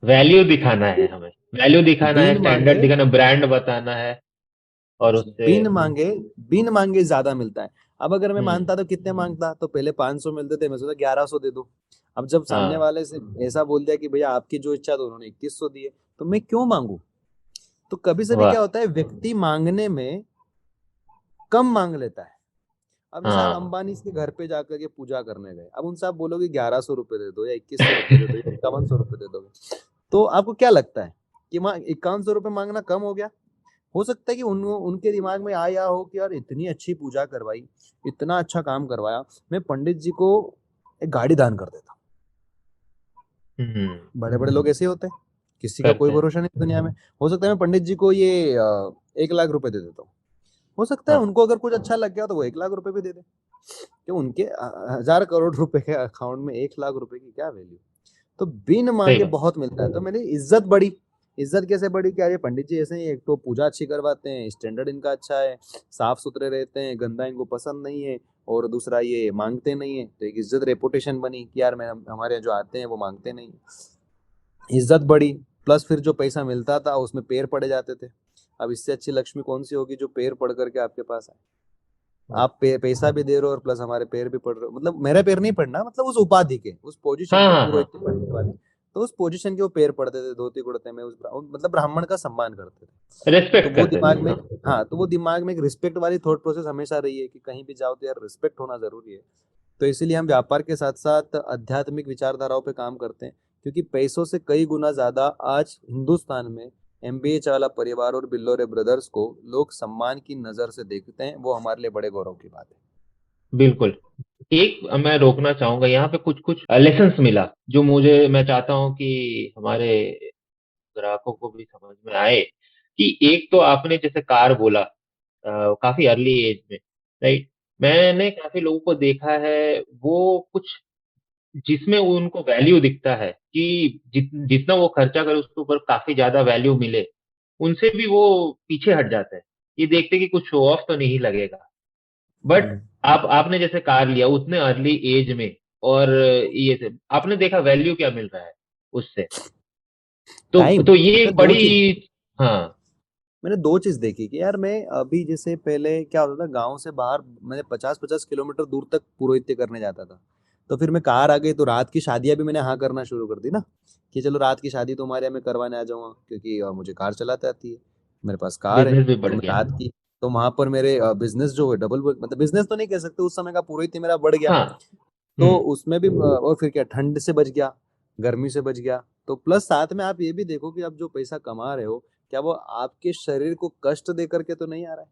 वैल्यू दिखाना है हमें, वैल्यू दिखाना है, बिन मांगे स्टैंडर्ड दिखाना, ब्रांड बताना है और उससे बिन मांगे बिन मांगे ज्यादा मिलता है। अब अगर मैं हम्म। मानता तो कितने मांगता, तो पहले 500 मिलते थे, मैं सोचा 1100 दे दो। अब जब सामने हाँ वाले से ऐसा बोल दिया कि भैया आपकी जो इच्छा, तो उन्होंने 2100 दिए, तो मैं क्यों मांगू। तो कभी से भी क्या वाह। होता है, व्यक्ति मांगने में कम मांग लेता है। अब जैसे आप हाँ अंबानी के घर पे जाकर के पूजा करने गए, अब उनसे आप बोलोगे 1100 रुपए दे दो या 2100 रुपए दे दो या 5100 रुपए दे दोगे, तो आपको क्या लगता है कि 5100 रुपए मांगना कम हो गया। हो सकता है कि उनके दिमाग में आया हो कि यार इतनी अच्छी पूजा करवाई, इतना अच्छा काम करवाया, मैं पंडित जी को एक गाड़ी दान कर देता। हम्म। बड़े बड़े लोग ऐसे होते हैं, किसी का कोई करते हैं। भरोसा नहीं दुनिया में। हो सकता है मैं पंडित जी को ये 1 लाख रुपए दे देता हूँ। हो सकता है हाँ उनको अगर कुछ अच्छा लग गया तो वो 1 लाख रुपए भी दे दे, कि उनके 1000 करोड़ रुपए के अकाउंट में 1 लाख रुपए की क्या वैल्यू। तो बिन सही मांगे बात। बहुत मिलता है, तो मेरी इज्जत बढ़ी। इज्जत कैसे बढ़ी, क्या ये पंडित जी ऐसे ही, एक तो पूजा अच्छी करवाते हैं, स्टैंडर्ड इनका अच्छा है, साफ सुथरे रहते हैं, गंदा इनको पसंद नहीं है, और दूसरा ये मांगते नहीं है, तो एक इज्जत रेपुटेशन बनी कि यार मैं हमारे यहाँ जो आते हैं वो मांगते नहीं है। इज्जत बढ़ी, प्लस फिर जो पैसा मिलता था उसमें पैर पड़े जाते थे। अब इससे अच्छी लक्ष्मी कौन सी होगी जो पैर पड़ करके आपके पास आए। आप पैसा भी दे रहे हो और प्लस हमारे पैर भी पड़ रहे हो, मतलब मेरे पैर नहीं पड़ना, मतलब उस उपाधि के, उस पोजीशन हाँ के, हाँ हाँ। पुरोहित पंडित वाले, तो उस पोजीशन के वो पैर पड़ते थे धोती कुर्ते में, मतलब ब्राह्मण का सम्मान करते थे। तो रेस्पेक्ट वो करते थे, दिमाग में, हाँ। हाँ, तो वो दिमाग में एक रिस्पेक्ट वाली थॉट प्रोसेस हमेशा रही है कि कहीं भी जाओ तो यार रिस्पेक्ट होना जरूरी है। तो इसीलिए हम व्यापार के साथ साथ आध्यात्मिक विचारधाराओं पे काम करते हैं, क्योंकि पैसों से कई गुना ज्यादा आज हिंदुस्तान में एमबीए चावला परिवार और बिल्लोरे ब्रदर्स को लोग सम्मान की नजर से देखते हैं, वो हमारे लिए बड़े गौरव की बात है। बिल्कुल। एक मैं रोकना चाहूंगा यहाँ पे, कुछ कुछ लेसन्स मिला जो मुझे, मैं चाहता हूँ कि हमारे ग्राहकों को भी समझ में आए। कि एक तो आपने जैसे कार बोला, काफी अर्ली एज में, राइट। मैंने काफी लोगों को देखा है, वो कुछ जिसमें उनको वैल्यू दिखता है कि जितना वो खर्चा करे उसके ऊपर काफी ज्यादा वैल्यू मिले, उनसे भी वो पीछे हट जाते हैं। ये देखते कि कुछ शो ऑफ तो नहीं लगेगा। बट हम्म। आपने जैसे कार लिया उतने अर्ली एज में, और ये से आपने देखा वैल्यू क्या मिल रहा है उससे। टाइम। तो ये मैंने एक दो बड़ी। चीज हाँ। मैंने दो चीज देखी कि यार मैं अभी जैसे पहले क्या होता था, गांव से बाहर मैंने 50-50 किलोमीटर दूर तक पुरोहित्य करने जाता था। तो फिर मैं कार आ गई तो रात की शादियां भी मैंने हाँ करना शुरू कर दी ना, कि चलो रात की शादी तो हमारे यहाँ मैं करवाने आ जाऊंगा, क्योंकि मुझे कार चलाते आती है, मेरे पास कार है। बिजनेस भी तो बढ़ मैं गया। रात की, तो वहां पर मेरे बिजनेस जो है डबल, मतलब बिजनेस तो नहीं कह सकते, उस समय का पुरोहित्य मेरा बढ़ गया। हाँ। तो हम्म। उसमें भी और फिर क्या, ठंड से बच गया, गर्मी से बच गया। तो प्लस साथ में आप ये भी देखो कि आप जो पैसा कमा रहे हो, क्या वो आपके शरीर को कष्ट दे करके तो नहीं आ रहा है।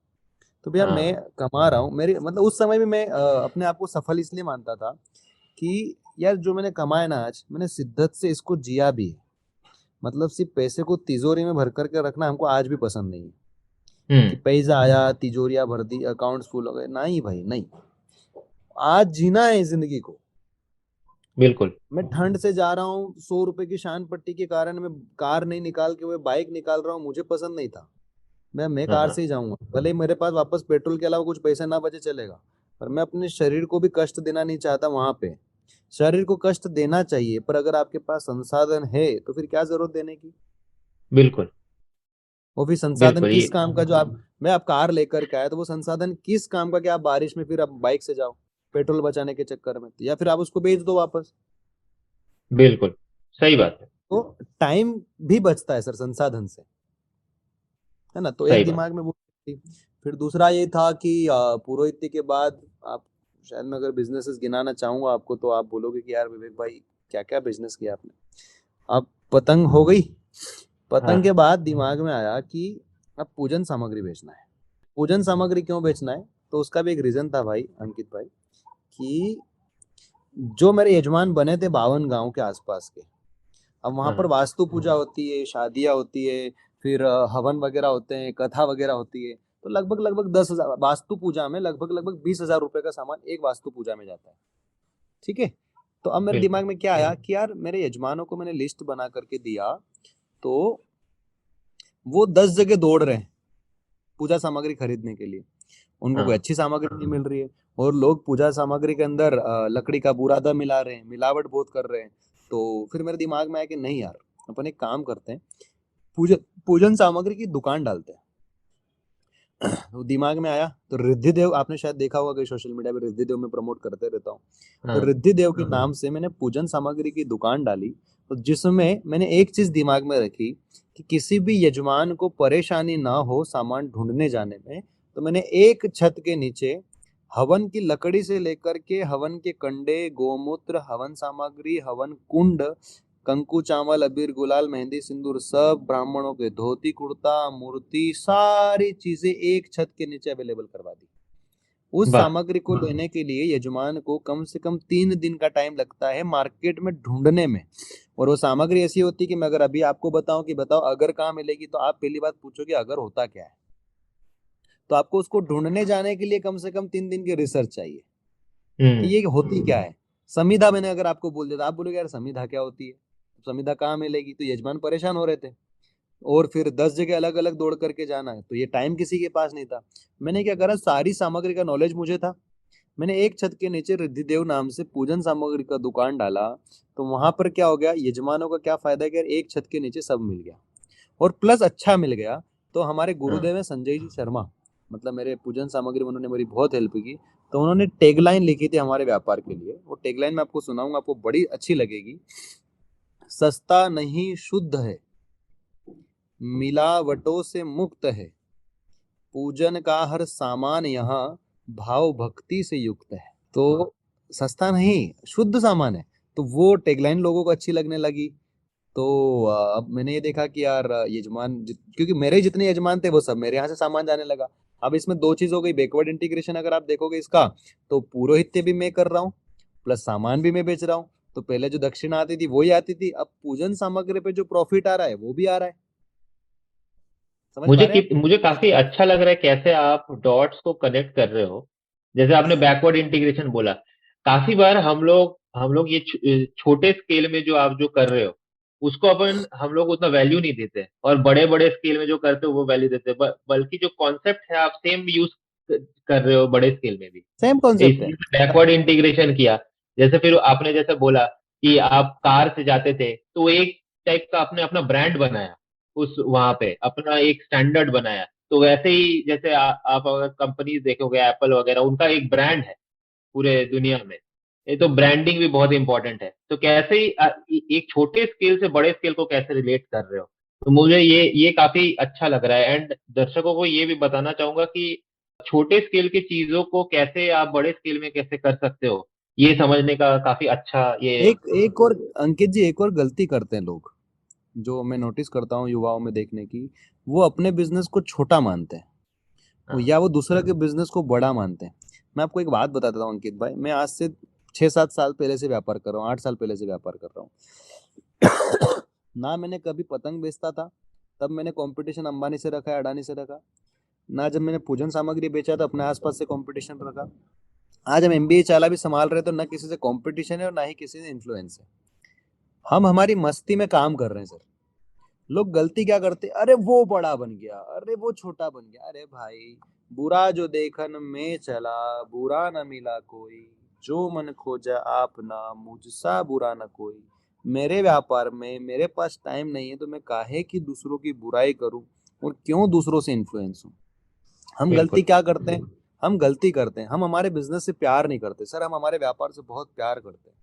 तो भैया मैं हाँ कमा रहा हूँ, मेरी मतलब उस समय भी मैं अपने आप को सफल इसलिए मानता था कि यार जो मैंने कमाया ना, आज मैंने शिद्दत से इसको जिया भी है। मतलब सिर्फ पैसे को तिजोरी में भर करके रखना हमको आज भी पसंद नहीं है, कि हम्म। पैसा आया तिजोरियां भर दी अकाउंट्स फुल हो गए, नहीं भाई नहीं। आज जीना है जिंदगी को। बिल्कुल। मैं ठंड से जा रहा हूँ, 100 रुपए की शान पट्टी के कारण मैं कार नहीं निकाल के वो बाइक निकाल रहा हूँ, मुझे पसंद नहीं था। मैं हाँ कार हाँ। से ही जाऊंगा, भले ही मेरे पास वापस पेट्रोल के अलावा कुछ पैसा ना बचे चलेगा, पर मैं अपने शरीर को भी कष्ट देना नहीं चाहता वहां पे। शरीर को कष्ट देना चाहिए, पर अगर आपके पास संसाधन है तो फिर क्या जरूरत देने की। बिल्कुल। वो फिर संसाधन बिल्कुल ये। किस काम का, जो आप, मैं आप कार लेकर के आया तो वो संसाधन किस काम का, कि आप बारिश में फिर आप बाइक से जाओ पेट्रोल बचाने के चक्कर में, या फिर आप उसको बेच दो वापस। बिल्कुल सही बात है। तो टाइम भी बचता है सर संसाधन से, है ना। तो एक सही बात। दिमाग में वो थी। फिर दूसरा ये था कि पुरोहित्य के बाद आप, शायद मैं अगर बिजनेसेस गिनाना चाहूंगा आपको तो आप बोलोगे कि यार विवेक भाई क्या क्या बिजनेस किया आपने। अब पतंग हो गई, पतंग के हाँ। बाद दिमाग में आया कि अब पूजन सामग्री बेचना है। पूजन सामग्री क्यों बेचना है, तो उसका भी एक रीजन था भाई अंकित भाई, कि जो मेरे यजमान बने थे 52 गांव के आसपास के, अब वहां पर हाँ वास्तु पूजा होती है, शादियां होती है, फिर हवन वगैरह होते हैं, कथा वगैरह होती है। तो लगभग लगभग 10,000 वास्तु पूजा में, लगभग लगभग 20,000 रुपए का सामान एक वास्तु पूजा में जाता है। ठीक है। तो अब मेरे बिल्कुल। दिमाग में क्या आया कि यार मेरे यजमानों को मैंने लिस्ट बना करके दिया, तो वो 10 जगह दौड़ रहे हैं पूजा सामग्री खरीदने के लिए। उनको कोई हाँ अच्छी सामग्री नहीं मिल रही है, और लोग पूजा सामग्री के अंदर लकड़ी का बुरादा मिला रहे हैं, मिलावट बहुत कर रहे हैं। तो फिर मेरे दिमाग में आया कि नहीं यार, अपन एक काम करते हैं, पूजन पूजन सामग्री की दुकान डालते हैं। तो दिमाग में आया, तो रिद्धि देव, आपने शायद देखा होगा कि सोशल मीडिया पे रिद्धि देव में प्रमोट करते रहता हूँ। तो हाँ रिद्धि देव के नाम से मैंने पूजन सामग्री की दुकान डाली, तो जिसमें मैंने एक चीज दिमाग में रखी कि किसी भी यजमान को परेशानी ना हो सामान ढूंढने जाने में। तो मैंने एक छत के नीचे हवन की लकड़ी से लेकर के हवन के कंडे, गोमूत्र, हवन सामग्री, हवन कुंड, कंकु, चावल, अबीर, गुलाल, मेहंदी, सिंदूर, सब ब्राह्मणों के धोती कुर्ता, मूर्ति, सारी चीजें एक छत के नीचे अवेलेबल करवा दी। उस वाह सामग्री को लेने के लिए यजमान को कम से कम 3 दिन का टाइम लगता है मार्केट में ढूंढने में। और वो सामग्री ऐसी होती है कि मैं अगर अभी आपको बताऊं कि बताओ अगर कहाँ मिलेगी, तो आप पहली बात पूछोगे अगर होता क्या है। तो आपको उसको ढूंढने जाने के लिए कम से कम 3 दिन की रिसर्च चाहिए कि हम्म ये होती क्या है। संविधा मैंने अगर आपको बोल दिया, तो आप बोलोगे यार संविधा क्या होती है, संविधा कहाँ मिलेगी। तो यजमान परेशान हो रहे थे, और फिर 10 जगह अलग अलग दौड़ करके जाना है, तो ये टाइम किसी के पास नहीं था। मैंने क्या करा, सारी सामग्री का नॉलेज मुझे था, मैंने एक छत के नीचे रिद्धिदेव नाम से पूजन सामग्री का दुकान डाला। तो वहां पर क्या हो गया, यजमानों का क्या फायदा है कि यार एक छत के नीचे सब मिल गया, और प्लस अच्छा मिल गया। तो हमारे हाँ गुरुदेव है संजय जी शर्मा, मतलब मेरे पूजन सामग्री में उन्होंने मेरी बहुत हेल्प की। तो उन्होंने टैगलाइन लिखी थी हमारे व्यापार के लिए, वो टैगलाइन मैं आपको सुनाऊंगा, आपको बड़ी अच्छी लगेगी। सस्ता नहीं शुद्ध है, मिलावटों से मुक्त है, पूजन का हर सामान यहाँ भाव भक्ति से युक्त है। तो सस्ता नहीं, शुद्ध सामान है। तो वो टैगलाइन लोगों को अच्छी लगने लगी। तो अब मैंने ये देखा कि यार क्योंकि मेरे जितने यजमान थे वो सब मेरे यहाँ से सामान जाने लगा। अब इसमें दो चीज हो गई, बैकवर्ड इंटीग्रेशन अगर आप देखोगे इसका, तो पुरोहित्य भी मैं कर रहा हूँ, प्लस सामान भी मैं बेच रहा हूँ। तो पहले जो दक्षिणा आती थी वही आती थी, अब पूजन सामग्री पे जो प्रॉफिट आ रहा है वो भी आ रहा है। समझ पा रहे हैं आप? मुझे काफी अच्छा लग रहा है कैसे आप डॉट्स को कनेक्ट कर रहे हो। जैसे आपने बैकवर्ड इंटीग्रेशन बोला, काफी बार हम लोग ये छोटे स्केल में जो आप जो कर रहे हो उसको हम लोग उतना वैल्यू नहीं देते, और बड़े बड़े स्केल में जो करते हो वो वैल्यू देते हैं। बल्कि जो कॉन्सेप्ट है आप सेम यूज कर रहे हो बड़े स्केल में भी। सेम कॉन्सेप्ट है। इसलिए बैकवर्ड इंटीग्रेशन किया। जैसे फिर आपने जैसे बोला कि आप कार से जाते थे, तो एक टाइप का आपने अपना ब्रांड बनाया, उस वहां पे अपना एक स्टैंडर्ड बनाया। तो वैसे ही जैसे आप अगर कंपनीज देखोगे एप्पल वगैरह, उनका एक ब्रांड है पूरे दुनिया में। ये तो ब्रांडिंग भी बहुत इंपॉर्टेंट है। तो कैसे ही एक छोटे स्केल से बड़े स्केल को कैसे रिलेट कर रहे हो, तो मुझे ये काफी अच्छा लग रहा है। एंड दर्शकों को ये भी बताना चाहूंगा कि छोटे स्केल की चीजों को कैसे आप बड़े स्केल में कैसे कर सकते हो, ये समझने का काफी अच्छा ये। एक एक और अंकित जी, एक और गलती करते हैं लोग, जो मैं नोटिस करता हूँ युवाओं में देखने की, वो अपने बिजनेस को छोटा मानते हैं, हाँ या वो दूसरे के बिजनेस को बड़ा मानते हैं। मैं आपको एक बात बताता हूँ अंकित भाई, मैं आज से 6-7 साल पहले से व्यापार कर रहा हूँ, 8 साल पहले से व्यापार कर रहा हूँ। ना मैंने कभी पतंग बेचता था, तब मैंने कंपटीशन अंबानी से रखा है, अडानी से रखा। ना जब मैंने पूजन सामग्री बेचा तो अपने आसपास से कंपटीशन रखा। आज हम एमबीए चाला भी संभाल रहे, तो ना किसी से कंपटीशन है और ना ही किसी से इन्फ्लुएंस है। हम हमारी मस्ती में काम कर रहे हैं सर। लोग गलती क्या करते, अरे वो बड़ा बन गया, अरे वो छोटा बन गया। अरे भाई, बुरा जो देखन में चला, बुरा न मिला कोई, जो मन खोजा आपना, मुझसा बुरा न कोई। मेरे व्यापार में मेरे पास टाइम नहीं है, तो मैं काहे की दूसरों की बुराई करूं, और क्यों दूसरों से इन्फ्लुएंस हूं। हम गलती बिल्कुल क्या करते हैं, हम गलती करते हैं, हम हमारे बिजनेस से प्यार नहीं करते सर, हम हमारे व्यापार से बहुत प्यार करते हैं।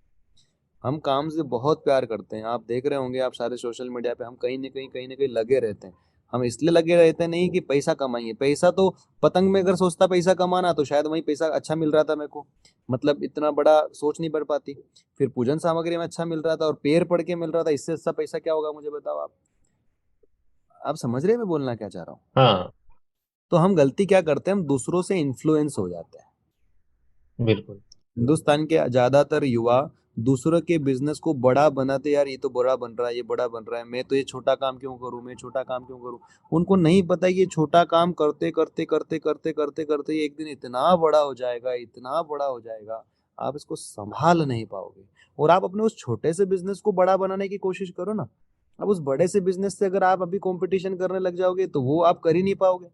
हम काम से बहुत प्यार करते हैं। आप देख रहे होंगे, आप सारे सोशल मीडिया पे हम कहीं ना कहीं लगे रहते हैं। हम इसलिए लगे रहते हैं नहीं कि पैसा कमाइए, पैसा तो पतंग में अगर सोचता पैसा कमाना, तो शायद वही पैसा अच्छा मिल रहा था मेरे को, मतलब इतना बड़ा सोच नहीं पड़ पाती। फिर पूजन सामग्री में अच्छा मिल रहा था और पेड़ पड़ के मिल रहा था, इससे अच्छा पैसा क्या होगा मुझे बताओ आप समझ रहे हैं मैं बोलना क्या चाह रहा हूँ। हाँ तो हम गलती क्या करते हैं, हम दूसरों से इन्फ्लुएंस हो जाते हैं। बिल्कुल हिंदुस्तान के ज्यादातर युवा दूसरों के बिजनेस को बड़ा बनाते, यार ये तो बड़ा बन रहा है, ये बड़ा बन रहा है, मैं तो ये छोटा काम क्यों करूं, मैं छोटा काम क्यों करूं। उनको नहीं पता ये छोटा काम करते करते करते करते करते करते ये एक दिन इतना बड़ा हो जाएगा, इतना बड़ा हो जाएगा, आप इसको संभाल नहीं पाओगे। और आप अपने उस छोटे से बिजनेस को बड़ा बनाने की कोशिश करो ना। अब उस बड़े से बिजनेस से अगर आप अभी कंपटीशन करने लग जाओगे, तो वो आप कर ही नहीं पाओगे।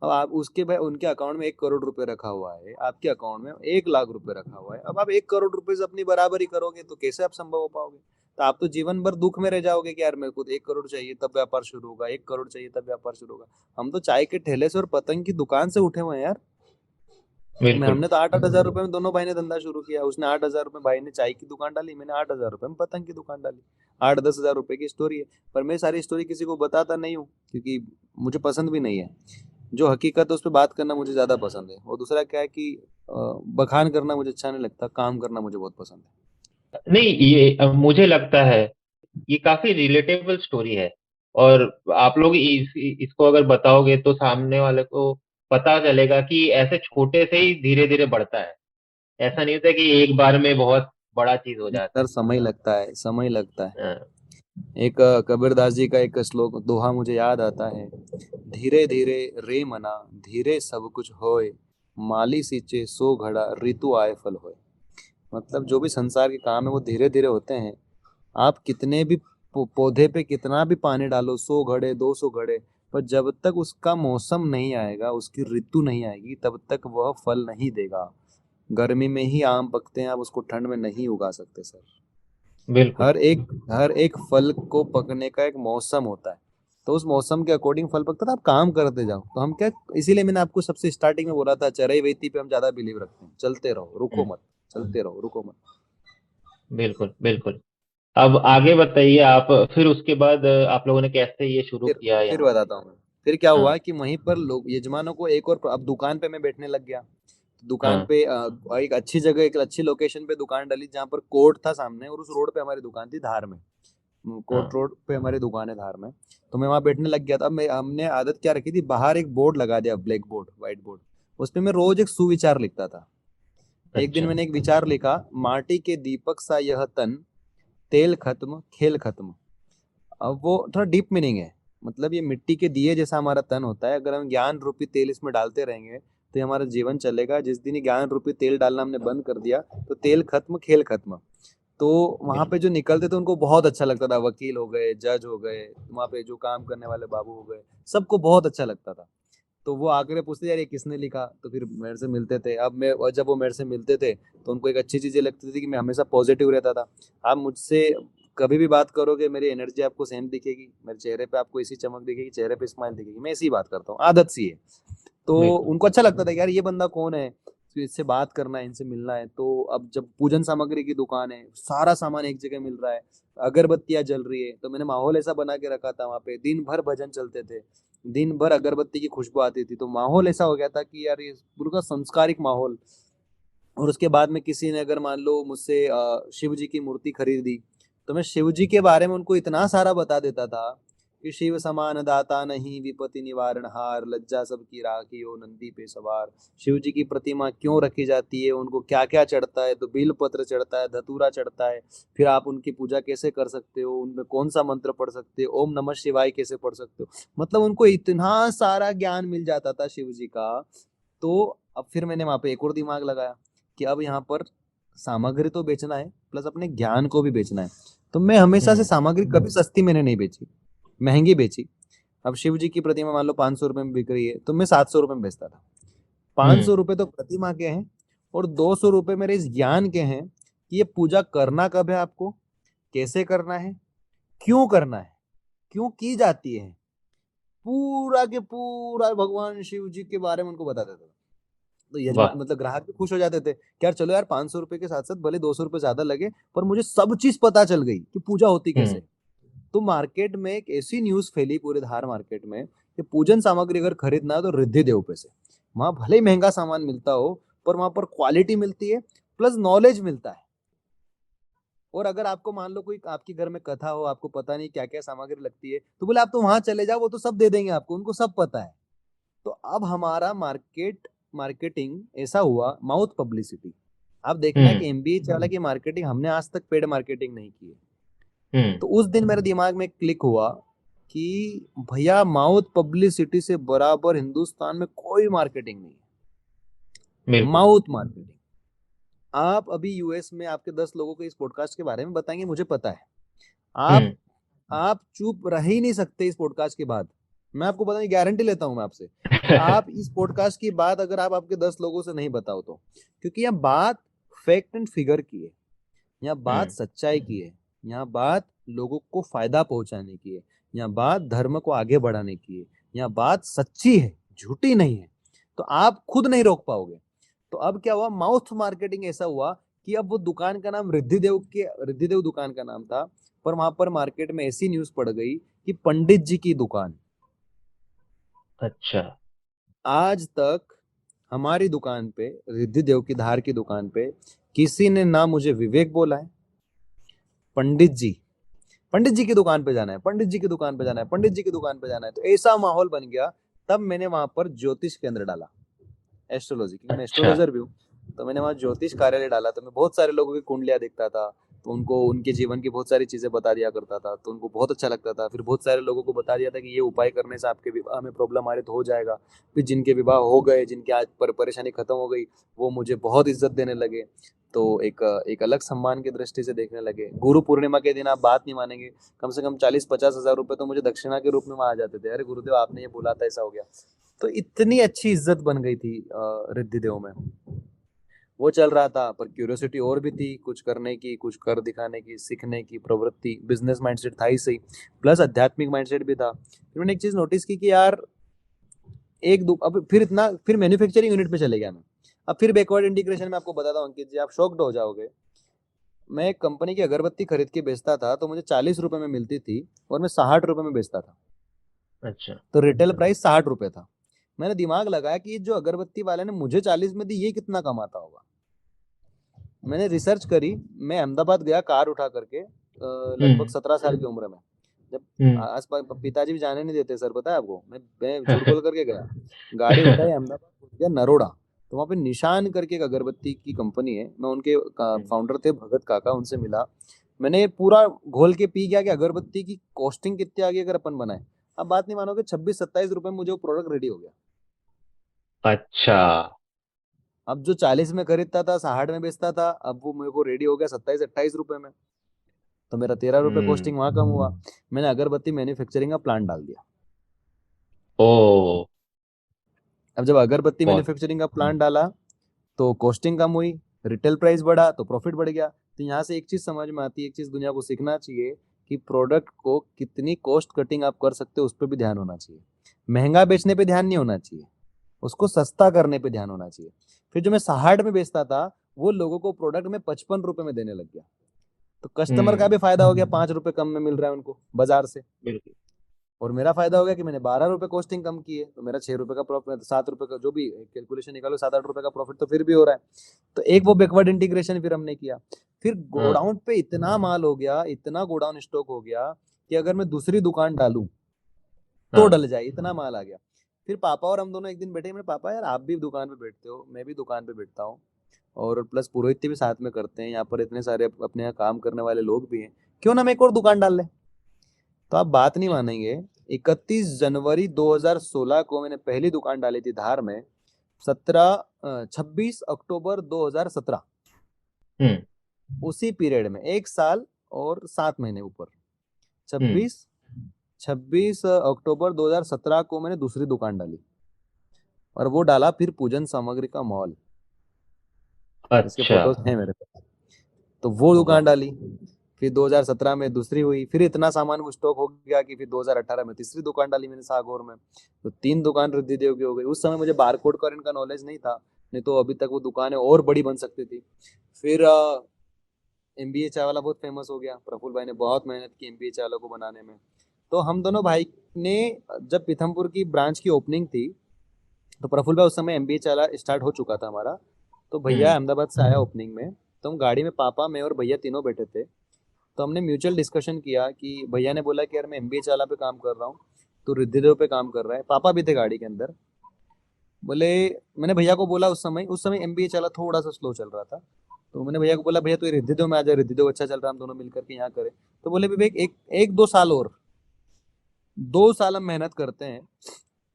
अब आप उसके भाई उनके अकाउंट में 1 करोड़ रुपए रखा हुआ है, आपके अकाउंट में 1 लाख रुपए रखा हुआ है। अब आप 1 करोड़ रुपए से अपनी बराबरी करोगे तो कैसे आप संभव हो पाओगे? तो आप तो जीवन भर दुख में रह जाओगे कि यार मेरे को 1 करोड़ चाहिए तब व्यापार शुरू होगा, 1 करोड़ चाहिए तब व्यापार शुरू होगा। हम तो चाय के ठेले से और पतंग की दुकान से उठे हुए हैं यार। बिल्कुल। हमने तो 8-8 हजार रुपए में दोनों भाई ने धंधा शुरू किया। उसने 8 हजार रुपए, भाई ने चाय की दुकान डाली, मैंने 8 हजार रुपए में पतंग की दुकान डाली। 8-10 हजार रुपए की स्टोरी है। पर मैं सारी स्टोरी किसी को बताता नहीं हूँ क्योंकि मुझे पसंद भी नहीं है। जो हकीकत है उस पर बात करना मुझे ज्यादा पसंद है। और दूसरा क्या है कि बखान करना मुझे अच्छा नहीं लगता, काम करना मुझे बहुत पसंद है। नहीं, ये मुझे लगता है ये काफी रिलेटेबल स्टोरी है। और आप लोग इसको अगर बताओगे तो सामने वाले को पता चलेगा कि ऐसे छोटे से ही धीरे धीरे बढ़ता है। ऐसा नहीं होता कि एक बार में बहुत बड़ा चीज हो जाता सर समय लगता है, समय लगता है। है। एक कबीरदास जी का एक श्लोक दोहा मुझे याद आता है, धीरे धीरे रे मना धीरे सब कुछ होए, माली सींचे सो घड़ा ऋतु आए फल होए। मतलब जो भी संसार के काम है वो धीरे धीरे होते हैं। आप कितने भी पौधे पे कितना भी पानी डालो, 100 घड़े 200 घड़े, पर जब तक उसका मौसम नहीं आएगा, उसकी ऋतु नहीं आएगी, तब तक वह फल नहीं देगा। गर्मी में ही आम पकते हैं, आप उसको ठंड में नहीं उगा सकते सर। बिल्कुल। हर एक फल को पकने का एक मौसम होता है। तो उस मौसम के अकॉर्डिंग फल पकता है, तो आप काम करते जाओ। तो हम क्या, इसीलिए मैंने आपको सबसे स्टार्टिंग में बोला था चरई वेती पे हम ज्यादा बिलीव रखते हैं। चलते रहो, रुको हम्म, मत। चलते रहो, रुको मत। बिल्कुल बिल्कुल। अब आगे बताइए आप। फिर उसके बाद आप लोगों ने कैसे ये शुरू फिर किया फिर यहाँ पे? बताता हूँ मैं। फिर क्या हाँ हुआ कि वहीं पर लोग यजमानों को एक और, अब दुकान पे मैं बैठने लग गया। दुकान हाँ पे एक अच्छी जगह, एक अच्छी लोकेशन पे दुकान डाली जहाँ पर कोर्ट था सामने, और उस रोड पे हमारी दुकान थी धार में। कोर्ट हाँ। रोड पे हमारी दुकान है धार में। तो मैं वहां बैठने लग गया था। मैं हमने आदत क्या रखी थी, बाहर एक बोर्ड लगा दिया, ब्लैक बोर्ड, व्हाइट बोर्ड। उस पे मैं रोज एक सुविचार लिखता था। एक दिन अच्छा। मैंने एक विचार लिखा, माटी के दीपक सा यह तन, तेल खत्म खेल खत्म। अब वो थोड़ा डीप मीनिंग है। मतलब ये मिट्टी के दिए जैसा हमारा तन होता है, अगर हम ज्ञान रूपी तेल इसमें डालते रहेंगे तो ये हमारा जीवन चलेगा। जिस दिन ये ज्ञान रूपी तेल डालना हमने बंद कर दिया तो तेल खत्म खेल खत्म। तो वहां पे जो निकलते थे उनको बहुत अच्छा लगता था, वकील हो गए, जज हो गए, वहां पे जो काम करने वाले बाबू हो गए, सबको बहुत अच्छा लगता था। तो वो आकर पूछते यार ये किसने लिखा, तो फिर मेरे से मिलते थे। अब मैं, और जब वो मेरे से मिलते थे तो उनको एक अच्छी चीज ये लगती थी कि मैं हमेशा पॉजिटिव रहता था। आप मुझसे कभी भी बात करोगे, मेरी एनर्जी आपको सेम दिखेगी, मेरे चेहरे पे आपको इसी चमक दिखेगी, चेहरे पे स्माइल दिखेगी, मैं ऐसी बात करता हूँ, आदत सी है। तो बिल्कुल। उनको अच्छा लगता था कि यार ये बंदा कौन है, तो इससे बात करना है, इनसे मिलना है। तो अब जब पूजन सामग्री की दुकान है, सारा सामान एक जगह मिल रहा है, अगरबत्तियां जल रही है, तो मैंने माहौल ऐसा बना के रखा था। वहाँ पे दिन भर भजन चलते थे, दिन भर अगरबत्ती की खुशबू आती थी। तो माहौल ऐसा हो गया था कि यार ये पूरा संस्कारिक माहौल। और उसके बाद में किसी ने अगर मान लो मुझसे शिव जी की मूर्ति खरीदी, तो मैं शिव जी के बारे में उनको इतना सारा बता देता था कि शिव समान दाता नहीं, विपत्ति निवारण हार, लज्जा सबकी राखी हो नंदी पे सवार। शिव जी की प्रतिमा क्यों रखी जाती है, उनको क्या क्या चढ़ता है, तो बिल पत्र चढ़ता है, धतूरा चढ़ता है। फिर आप उनकी पूजा कैसे कर सकते हो, उनमें कौन सा मंत्र पढ़ सकते हो, ओम नमः शिवाय कैसे पढ़ सकते हो। मतलब उनको इतना सारा ज्ञान मिल जाता था शिव जी का। तो अब फिर मैंने वहां पे एक और दिमाग लगाया कि अब यहाँ पर सामग्री तो बेचना है, प्लस अपने ज्ञान को भी बेचना है। तो मैं हमेशा से हम्म सामग्री कभी सस्ती मैंने नहीं बेची, महंगी बेची। अब शिव जी की प्रतिमा मान लो 500 रुपए में बिक रही है, तो मैं 700 रुपए में बेचता था। 500 रुपए तो प्रतिमा के हैं, और 200 रुपए मेरे इस ज्ञान के हैं कि ये पूजा करना कब है, आपको कैसे करना है, क्यों करना है, क्यों की जाती है, पूरा के पूरा भगवान शिव जी के बारे में उनको बता देता था। तो यजमान वाह। मतलब ग्राहक भी खुश हो जाते थे कि यार चलो यार 500 रुपए के साथ साथ भले 200 रुपए ज्यादा लगे, पर मुझे सब चीज पता चल गई कि पूजा होती कैसे हम्म है। तो मार्केट में एक ऐसी न्यूज फैली पूरे धार मार्केट में कि पूजन सामग्री अगर खरीदना है तो रिद्धि देव पे से। वहां भले ही महंगा सामान मिलता हो, पर वहां पर क्वालिटी मिलती है, प्लस नॉलेज मिलता है। और अगर आपको मान लो कोई आपके घर में कथा हो, आपको पता नहीं क्या क्या सामग्री लगती है, तो बोले आप तो वहां चले जाओ, वो तो सब दे देंगे आपको, उनको सब पता है। तो अब हमारा मार्केटिंग ऐसा हुआ, माउथ पब्लिसिटी। आप देखना हम्म कि एमबीए चाला की मार्केटिंग हमने आज तक पेड मार्केटिंग नहीं की है। हम्म तो उस दिन मेरे दिमाग में क्लिक हुआ कि भैया माउथ पब्लिसिटी से बराबर हिंदुस्तान में कोई मार्केटिंग नहीं है, बिल्कुल। Mouth marketing. आप अभी यूएस में आपके 10 लोगों को इस पॉडकास्ट के बारे में बताएंगे, मुझे पता है। आप हम्म आप चुप रह ही नहीं सकते इस पॉडकास्ट के बाद। मैं आपको बताने की गारंटी लेता हूँ मैं आपसे कि आप इस पॉडकास्ट की बात अगर आप आपके 10 लोगों से नहीं बताओ तो, क्योंकि यह बात फैक्ट एंड फिगर की है, यहाँ बात सच्चाई की है, यहाँ बात लोगों को फायदा पहुंचाने की है, यहाँ बात धर्म को आगे बढ़ाने की है, यहाँ बात सच्ची है, झूठी नहीं है। तो आप खुद नहीं रोक पाओगे। तो अब क्या हुआ, माउथ मार्केटिंग ऐसा हुआ कि अब वो दुकान का नाम रिद्धिदेव दुकान का नाम था, पर वहां पर मार्केट में ऐसी न्यूज पड़ गई कि पंडित जी की दुकान। अच्छा। आज तक हमारी दुकान पे, रिद्धिदेव की धार की दुकान पे, किसी ने ना मुझे विवेक बोला है, पंडित जी की दुकान पे जाना है, पंडित जी की दुकान पे जाना है, पंडित जी की दुकान पे जाना है। तो ऐसा माहौल बन गया। तब मैंने वहां पर ज्योतिष केंद्र डाला, एस्ट्रोलॉजी, क्योंकि मैं अच्छा। एस्ट्रोलॉजर भी हूँ। तो मैंने वहाँ ज्योतिष कार्यालय डाला। तो मैं बहुत सारे लोगों की कुंडलियां देखता था, तो उनको उनके जीवन की बहुत सारी चीजें बता दिया करता था, तो उनको बहुत अच्छा लगता था। फिर बहुत सारे लोगों को बता दिया था कि ये उपाय करने से आपके विवाह में प्रॉब्लम आ रही तो हो जाएगा। फिर जिनके विवाह हो गए, जिनकी आज परेशानी खत्म हो गई, वो मुझे बहुत इज्जत देने लगे। तो एक अलग सम्मान की दृष्टि से देखने लगे। गुरु पूर्णिमा के दिन आप बात नहीं मानेंगे, कम से कम 40-50 हज़ार रुपए तो मुझे दक्षिणा के रूप में वहां आ जाते थे। अरे गुरुदेव आपने ये बोला था, ऐसा हो गया। तो इतनी अच्छी इज्जत बन गई थी रिद्धिदेव में। वो चल रहा था, पर क्यूरियोसिटी और भी थी, कुछ करने की, कुछ कर दिखाने की, सीखने की प्रवृत्ति। बिजनेस माइंडसेट था ही सही, प्लस आध्यात्मिक माइंडसेट भी था। फिर मैंने एक चीज नोटिस की कि यार अब फिर मैन्युफैक्चरिंग यूनिट पे चले गया मैं। अब फिर बैकवर्ड इंटीग्रेशन में आपको बताता हूँ अंकित जी, आप शॉक्ड हो जाओगे। मैं एक कंपनी की अगरबत्ती खरीद के बेचता था, तो मुझे 40 रुपए में मिलती थी और मैं 60 रुपए में बेचता था। अच्छा। तो रिटेल प्राइस 60 रुपए था। मैंने दिमाग लगाया कि जो अगरबत्ती वाले ने मुझे 40 में दी, ये कितना कमाता होगा। मैंने रिसर्च करी। मैं अहमदाबाद गया कार उठा करके, लगभग 17 साल की उम्र में। जब हम्म। आस पास पिताजी भी जाने नहीं देते सर, पता है आपको। मैं झूठ बोल करके गया, गाड़ी उठाई, अहमदाबाद पहुंच गया, नरोड़ा। तो वहाँ पे निशान करके एक अगरबत्ती की कंपनी है, मैं उनके फाउंडर थे भगत काका, उनसे मिला। मैंने पूरा घोल के पी गया कि अगरबत्ती की कॉस्टिंग कितनी आ गई अगर अपन बनाए। अब बात नहीं मानोगे, 26-27 रुपए में मुझे वो प्रोडक्ट रेडी हो गया। अच्छा। अब जो 40 में खरीदता था, 60 में बेचता था, अब वो मेरे को रेडी हो गया 27-28 रुपए में। तो मेरा 13 रुपए हम्म। कॉस्टिंग वहां कम हुआ। मैंने अगरबत्ती मैन्युफैक्चरिंग का प्लांट डाल दिया। ओ। अब जब अगरबत्ती बहुत। मैन्युफैक्चरिंग का प्लांट डाला, तो कॉस्टिंग कम हुई, रिटेल प्राइस बढ़ा, तो प्रॉफिट बढ़ गया। तो यहाँ से एक चीज समझ में आती है, एक चीज दुनिया को सीखना चाहिए कि प्रोडक्ट को कितनी कॉस्ट कटिंग आप कर सकते हो, उस पर भी ध्यान होना चाहिए। महंगा बेचने पे ध्यान नहीं होना चाहिए, उसको सस्ता करने पे ध्यान होना चाहिए। फिर जो मैं 60 में बेचता था, वो लोगों को प्रोडक्ट में 55 रुपए में देने लग गया। तो कस्टमर का भी फायदा हो गया, 5 रुपए कम में मिल रहा है उनको बाजार से। बिल्कुल। और मेरा फायदा हो गया कि मैंने 12 रुपए कॉस्टिंग कम की है, तो मेरा 6 रुपए का प्रॉफिट, 7 रुपए का जो भी कैलकुलेशन निकालो, 7-8 रुपए का प्रॉफिट तो फिर भी हो रहा है। तो एक वो बैकवर्ड इंटीग्रेशन फिर हमने किया। फिर हाँ। गोडाउन पे इतना माल हो गया, इतना गोडाउन स्टॉक हो गया कि अगर मैं दूसरी दुकान डालूं तो हाँ। डल जाए, इतना माल आ गया। फिर पापा और हम दोनों एक दिन बैठे, मैंने, पापा यार आप भी दुकान पे बैठते हो, मैं भी दुकान पे बैठता हूँ, और प्लस पुरोहित भी साथ में करते हैं, यहाँ पर इतने सारे अपने यहाँ काम करने वाले लोग भी हैं, क्यों ना मैं एक और दुकान डाल ले। तो आप बात नहीं मानेंगे, 31 जनवरी 2016 को मैंने पहली दुकान डाली थी धार में। 26 अक्टूबर 2017, हम्म। उसी पीरियड में 1 साल और 7 महीने ऊपर, हम्म। 26 26 अक्टूबर 2017 को मैंने दूसरी दुकान डाली। और वो डाला फिर पूजन सामग्री का मॉल, इसके अच्छा। फोटोज हैं मेरे पास। तो वो दुकान वाह। डाली। फिर 2017 में दूसरी हुई, फिर इतना सामान वो स्टॉक हो गया कि फिर 2018 में तीसरी दुकान डाली मैंने सागौर में। तो 3 दुकान रिद्धिदेव की हो गई। उस समय मुझे बारकोड का और इनका नॉलेज नहीं था, नहीं तो अभी तक वो दुकानें और बड़ी बन सकती थी। फिर एमबीए चाय वाला बहुत फेमस हो गया, प्रफुल्ल भाई ने बहुत मेहनत की एमबीए चाय वाला को बनाने में। तो हम दोनों भाई ने, जब पीथमपुर की ब्रांच की ओपनिंग थी, तो प्रफुल्ल भाई उस समय एमबीए चला स्टार्ट हो चुका था हमारा। तो भैया हम्म। अहमदाबाद से आया ओपनिंग में। तो हम गाड़ी में, पापा, मैं और भैया तीनों बैठे थे। तो हमने म्यूचुअल डिस्कशन किया कि भैया ने बोला कि यार मैं एमबीए चाला पे काम कर रहा हूँ, तो रिद्धिदेव पे काम कर रहा है, पापा भी थे गाड़ी के अंदर। बोले, मैंने भैया को बोला, उस समय एमबीए चाला थोड़ा सा स्लो चल रहा था। तो मैंने भैया को बोला, भैया तो रिद्धिदेव में आ जाए, रिद्धिदेव अच्छा चल रहा है, हम दोनों मिलकर के यहाँ करें। तो बोले विवेक, एक एक 2 साल और, 2 साल हम मेहनत करते हैं,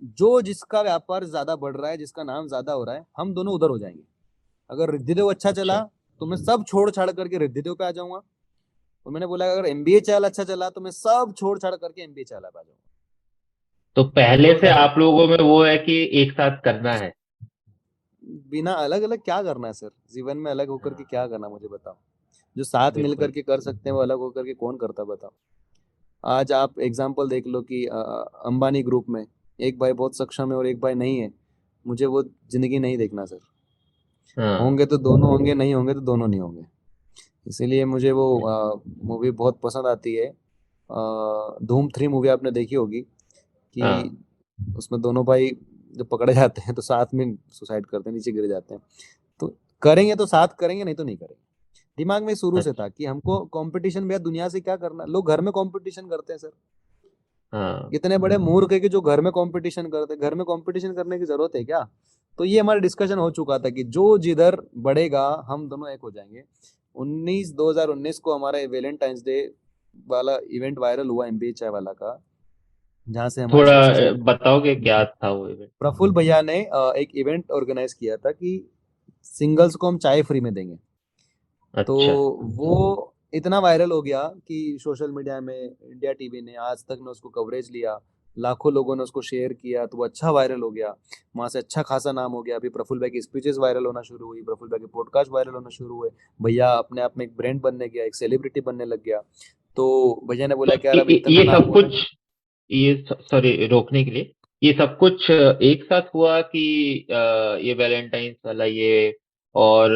जो जिसका व्यापार ज्यादा बढ़ रहा है, जिसका नाम ज्यादा हो रहा है, हम दोनों उधर हो जाएंगे। अगर रिद्धिदेव अच्छा अच्छा। चला तो मैं सब छोड़ छाड़ करके रिद्धिदेव पे आ जाऊंगा। और मैंने बोला अगर एमबीए चाल अच्छा चला तो मैं सब छोड़ छाड़ करके एमबीए चाला पे आ जाऊंगा। तो पहले तो से आप लोगों में वो है कि एक साथ करना है। बिना अलग अलग क्या करना है सर, जीवन में अलग होकर के क्या हाँ, करना, मुझे बताओ। जो साथ मिल बिल्कुल। करके कर सकते हैं वो अलग होकर के कौन करता है, बताओ। आज आप एग्जाम्पल देख लो कि अंबानी ग्रुप में एक भाई बहुत सक्षम है और एक भाई नहीं है, मुझे वो जिंदगी नहीं देखना सर। हाँ। होंगे तो दोनों होंगे, नहीं होंगे तो दोनों नहीं होंगे। इसीलिए मुझे वो मूवी बहुत पसंद आती है। धूम 3 मूवी आपने देखी होगी कि हाँ। उसमें दोनों भाई जब पकड़े जाते हैं तो साथ में सुसाइड करते हैं, नीचे गिर जाते हैं। तो करेंगे तो साथ करेंगे, नहीं तो नहीं करेंगे। दिमाग में शुरू से अच्छा। था कि हमको कंपटीशन, भैया दुनिया से क्या करना, लोग घर में कंपटीशन करते हैं सर। हाँ। इतने बड़े मूर्ख है कि जो घर में कंपटीशन करते हैं, घर में कंपटीशन करने की जरूरत है क्या। तो ये हमारा डिस्कशन हो चुका था कि जो जिधर बढ़ेगा हम दोनों एक हो जाएंगे। 2019 को हमारा वैलेंटाइंस डे वाला इवेंट वायरल हुआ एमबीए चाय वाला का, जहाँ से हमारी थोड़ा सोसाइटी, बताओगे क्या था वो इवेंट? प्रफुल्ल भैया ने एक इवेंट ऑर्गेनाइज किया था कि सिंगल्स को हम चाय फ्री में देंगे। तो अच्छा। वो इतना वायरल हो गया कि सोशल मीडिया में, इंडिया टीवी ने, आज तक ने उसको कवरेज लिया, लाखों लोगों ने उसको शेयर किया, तो वो अच्छा वायरल हो गया। वहाँ से अच्छा खासा नाम हो गया। अभी प्रफुल्ल भाई की स्पीचेस वायरल होना शुरू हुई, प्रफुल्ल भाई के पॉडकास्ट वायरल होना शुरू हुए। भैया अपने आप में एक ब्रांड बनने गया, एक सेलिब्रिटी बनने लग गया। तो भैया ने तो बोला कि यार अब इतना ये नाम सब हुआ कुछ, है। ये सॉरी रोकने के लिए, ये सब कुछ एक साथ हुआ कि ये वैलेंटाइंस वाला ये, और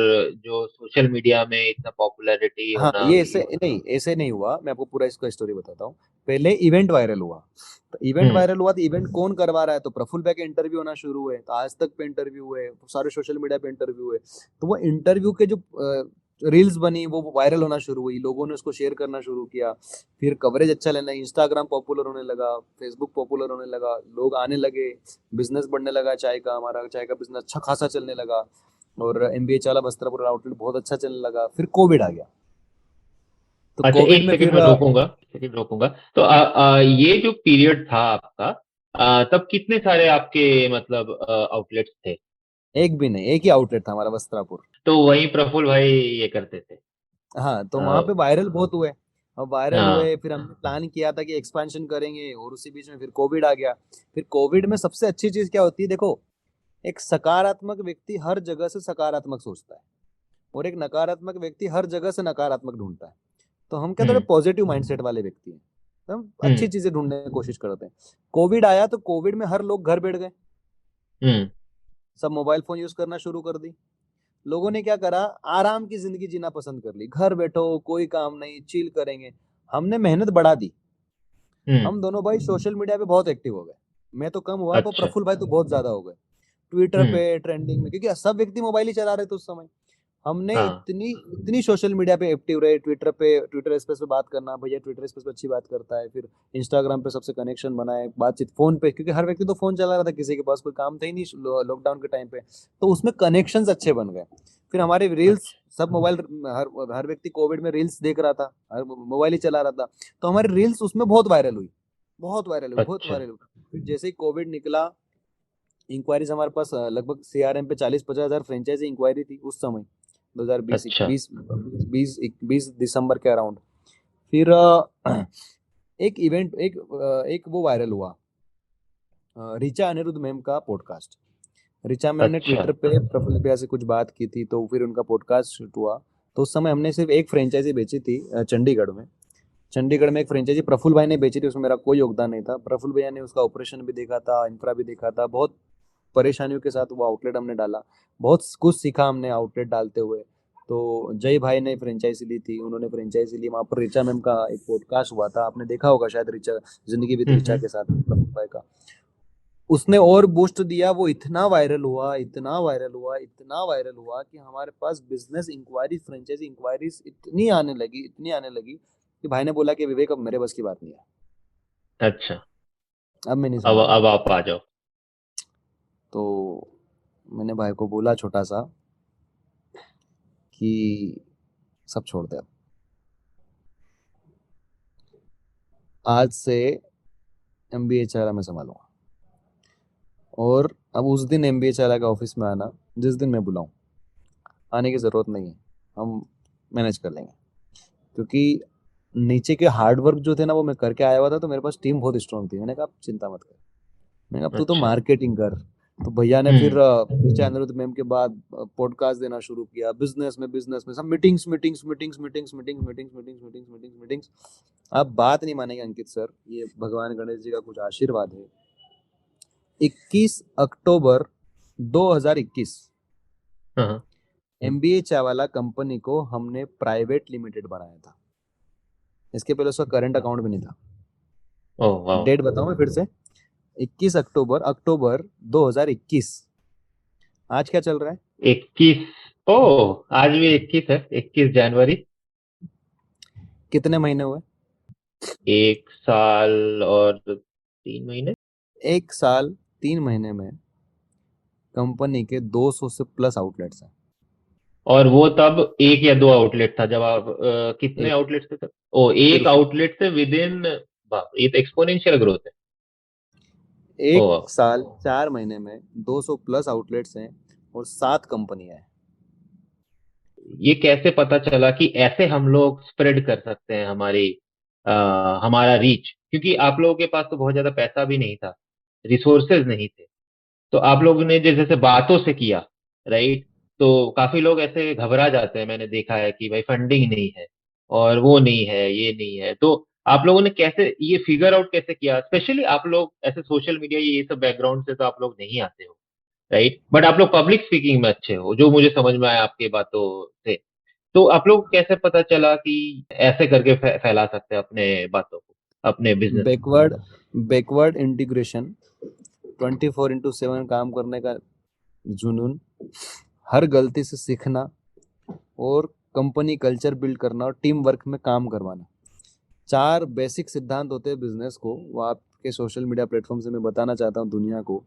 जो सोशल मीडिया में इतना पॉपुलैरिटी हाँ, होना ये ये ऐसे सब? नहीं, ऐसे नहीं हुआ, मैं आपको पूरा इसका स्टोरी बताता हूँ। पहले इवेंट वायरल हुआ। तो इवेंट हम्म। वायरल हुआ तो इवेंट कौन करवा रहा है, तो प्रफुल्ल भाई के इंटरव्यू होना शुरू हुए, तो आज तक पे इंटरव्यू हुए, सारे सोशल मीडिया पे इंटरव्यू हुए। तो वो इंटरव्यू के जो रील्स बनी वो वायरल होना शुरू हुई, लोगों ने उसको शेयर करना शुरू किया। फिर कवरेज अच्छा लेना, इंस्टाग्राम पॉपुलर होने लगा, फेसबुक पॉपुलर होने लगा, लोग आने लगे, बिजनेस बढ़ने लगा चाय का, हमारा चाय का बिजनेस अच्छा खासा चलने लगा। और एमबीए चाला वस्त्रापुर आउटलेट बहुत अच्छा चलने लगा। फिर कोविड आ गया। तो अच्छा, कोविड एक में सेकंड फिर में रोकूंगा, सेकंड रोकूंगा। तो ये जो पीरियड था आपका, तब कितने सारे आपके मतलब आउटलेट्स थे? एक भी नहीं, एक ही आउटलेट था हमारा, वस्त्रापुर। तो वहीं प्रफुल्ल भाई ये करते थे? हाँ, तो वहां अ, पे वायरल बहुत हुए। अब वायरल हाँ। हुए, फिर हमने प्लान किया था कि एक्सपेंशन करेंगे, और उसी बीच में फिर कोविड आ गया। फिर कोविड में सबसे अच्छी चीज क्या होती है, देखो, एक सकारात्मक व्यक्ति हर जगह से सकारात्मक सोचता है, और एक नकारात्मक व्यक्ति हर जगह से नकारात्मक ढूंढता है। तो हम क्या, थोड़े हम्म। पॉजिटिव माइंडसेट वाले व्यक्ति हैं, तो हम अच्छी हम्म। चीजें ढूंढने की कोशिश करते हैं। कोविड आया तो कोविड में हर लोग घर बैठ गए, हम्म। सब मोबाइल फोन यूज करना शुरू कर दी। लोगों ने क्या करा, आराम की जिंदगी जीना पसंद कर ली, घर बैठो, कोई काम नहीं, चिल करेंगे। हमने मेहनत बढ़ा दी। हम्म। हम दोनों भाई सोशल मीडिया पे बहुत एक्टिव हो गए। मैं तो कम हुआ, पर अच्छा। प्रफुल्ल भाई तो बहुत ज्यादा हो गए ट्विटर हम्म। पे, ट्रेंडिंग में, क्योंकि सब व्यक्ति मोबाइल ही चला रहे थे उस समय। हमने हाँ। इतनी इतनी सोशल मीडिया पे एक्टिव रहे, ट्विटर स्पेस पे बात करना, भैया ट्विटर स्पेस पे अच्छी बात करता है। फिर इंस्टाग्राम पे सबसे कनेक्शन बनाए, बातचीत फोन पे, क्योंकि हर व्यक्ति तो फोन चला रहा था, किसी के पास कोई काम था ही नहीं लॉकडाउन के टाइम पे। तो उसमें कनेक्शंस अच्छे बन गए। फिर हमारे रील्स, अच्छा। सब मोबाइल, हर हर व्यक्ति कोविड में रील्स देख रहा था, हर मोबाइल ही चला रहा था। तो हमारी रील्स उसमें बहुत वायरल हुई, बहुत वायरल हुई, बहुत अच्छा। वायरल हुई। फिर जैसे ही कोविड निकला, इंक्वायरीज हमारे पास लगभग सीआरएम पे 40-50 हजार फ्रेंचाइजी इंक्वायरी थी उस समय, 2020, अच्छा। 20 दिसंबर के अराउंड। फिर एक इवेंट, एक वो वायरल हुआ, रिचा अनिरुद्ध मैम का पॉडकास्ट। रिचा मैम ने अच्छा। ट्विटर पे प्रफुल्ल भैया से कुछ बात की थी, तो फिर उनका पॉडकास्ट शूट हुआ। तो उस समय हमने सिर्फ एक फ्रेंचाइजी बेची थी चंडीगढ़ में। चंडीगढ़ में एक फ्रेंचाइजी प्रफुल्ल भाई ने बेची थी, उसमें मेरा कोई योगदान नहीं था। प्रफुल्ल भैया ने उसका ऑपरेशन भी देखा था, इंफ्रा भी देखा था, बहुत परेशानियों के साथ वो आउटलेट हमने डाला। बहुत कुछ सीखा हमने आउटलेट डालते हुए। तो जय भाई ने फ्रेंचाइजी ली थी, उन्होंने फ्रेंचाइजी ली, वहाँ पर रिचा मैम का एक पॉडकास्ट हुआ था, आपने देखा होगा शायद, रिचा जिंदगी विद रिचा हम्म। के साथ प्रफुल्ल भाई का। उसने और बूस्ट दिया, वो इतना वायरल हुआ, इतना वायरल हुआ, इतना वायरल हुआ कि हमारे पास बिजनेस इंक्वायरी, फ्रेंचाइजी इंक्वायरीज इतनी आने लगी, इतनी आने लगी कि भाई ने बोला कि विवेक अब मेरे बस की बात नहीं है, अच्छा। अब मैं नहीं अब संभालूंगा। आप आ जाओ। तो मैंने भाई को बोला छोटा सा कि सब छोड़ दे अब, आज से एमबीए चारा मैं संभालूंगा। और अब उस दिन एमबीए चारा का ऑफिस में आना, जिस दिन मैं बुलाऊं, आने की ज़रूरत नहीं है, हम मैनेज कर लेंगे। क्योंकि नीचे के हार्ड वर्क जो थे ना वो मैं करके आया हुआ था, तो मेरे पास टीम बहुत स्ट्रांग थी। मैंने कहा आप चिंता मत कर, मैंने कहा अब तू तो अच्छा। मार्केटिंग कर। तो भैया ने फिर हम्म। पीछे अनिरुद्ध मैम के बाद पॉडकास्ट देना शुरू किया, बिजनेस में सब meetings meetings meetings meetings meetings meetings meetings meetings meetings meetings. आप बात नहीं मानेंगे अंकित सर, ये भगवान गणेश जी का कुछ आशीर्वाद है। 21 अक्टूबर 2021 हाँ हाँ। एमबीए चावाला कंपनी को हमने प्राइवेट लिमिटेड बनाया था। इसके पहले उसका करंट अकाउंट भी नहीं था। ओह वाह। डेट बताऊं मैं फिर से, 21 अक्टूबर अक्टूबर 2021। आज क्या चल रहा है? 21। ओह, आज भी 21 है, 21 जनवरी। कितने महीने हुए? 1 साल और 3 महीने। 1 साल 3 महीने में कंपनी के 200 से प्लस आउटलेट्स हैं। और वो तब एक या दो आउटलेट था, जब आप कितने एक, आउटलेट थे तब? ओ, एक सिर्फ आउटलेट से विद इन। बाप रे, ये तो एक्सपोनेंशियल ग्रोथ है। ओ। 1 साल 4 महीने में 200 प्लस आउटलेट्स हैं और 7 कंपनियां हैं। ये कैसे पता चला कि ऐसे हम लोग स्प्रेड कर सकते हैं हमारा रीच? क्योंकि आप लोगों के पास तो बहुत ज्यादा पैसा भी नहीं था, रिसोर्सेज नहीं थे। तो आप लोगों ने जैसे बातों से किया, राइट? तो काफी लोग ऐसे घबरा जाते हैं, मैंने देखा है कि भाई फंडिंग नहीं है और वो नहीं है, ये नहीं है। तो आप लोगों ने कैसे ये फिगर आउट कैसे किया? स्पेशली आप लोग ऐसे सोशल मीडिया ये सब बैकग्राउंड से तो आप लोग नहीं आते हो, राइट? बट आप लोग पब्लिक स्पीकिंग में अच्छे हो, जो मुझे समझ में आया आपकी बातों से। तो आप लोग को कैसे पता चला कि ऐसे करके फैला सकते हैं अपने बातों को, अपने बिजनेस को? बैकवर्ड बैकवर्ड इंटीग्रेशन, 24/7 काम करने का जुनून, हर गलती से सीखना, और कंपनी कल्चर बिल्ड करना और टीम वर्क में काम करवाना। 4 बेसिक सिद्धांत होते हैं बिजनेस को, वो आपके सोशल मीडिया प्लेटफॉर्म से मैं बताना चाहता हूँ दुनिया को।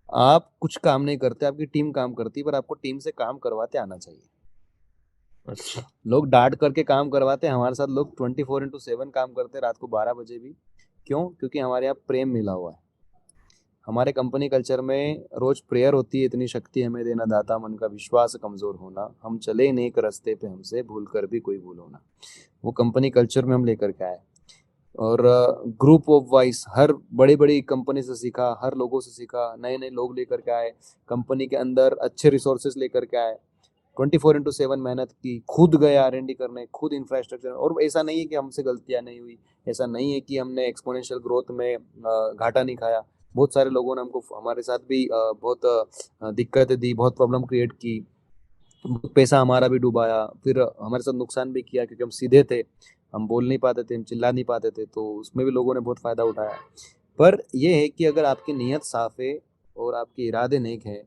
आप कुछ काम नहीं करते, आपकी टीम काम करती है, पर आपको टीम से काम करवाते आना चाहिए। अच्छा। लोग डांट करके काम करवाते हैं, हमारे साथ लोग 24/7 काम करते हैं, रात को 12 बजे भी। क्यों? क्योंकि हमारे यहाँ प्रेम मिला हुआ है। हमारे कंपनी कल्चर में रोज प्रेयर होती है, इतनी शक्ति हमें देना दाता, मन का विश्वास कमजोर होना, हम चले नेक रास्ते पे, हमसे भूल कर भी कोई भूल होना। वो कंपनी कल्चर में हम लेकर के आए। और ग्रुप ऑफ वाइस, हर बड़ी बड़ी कंपनी से सीखा, हर लोगों से सीखा, नए नए लोग लेकर के आए, कंपनी के अंदर अच्छे रिसोर्सेज लेकर के आए, 24/7 मेहनत की, खुद गए R&D करने, खुद इंफ्रास्ट्रक्चर। और ऐसा नहीं है कि हमसे गलतियां नहीं हुई, ऐसा नहीं है कि हमने एक्सपोनेंशियल ग्रोथ में घाटा नहीं खाया। बहुत सारे लोगों ने हमको, हमारे साथ भी बहुत दिक्कतें दी, बहुत प्रॉब्लम क्रिएट की, बहुत पैसा हमारा भी डुबाया, फिर हमारे साथ नुकसान भी किया, क्योंकि हम सीधे थे, हम बोल नहीं पाते थे, हम चिल्ला नहीं पाते थे, तो उसमें भी लोगों ने बहुत फ़ायदा उठाया। पर यह है कि अगर आपकी नीयत साफ है और आपके इरादे नेक है,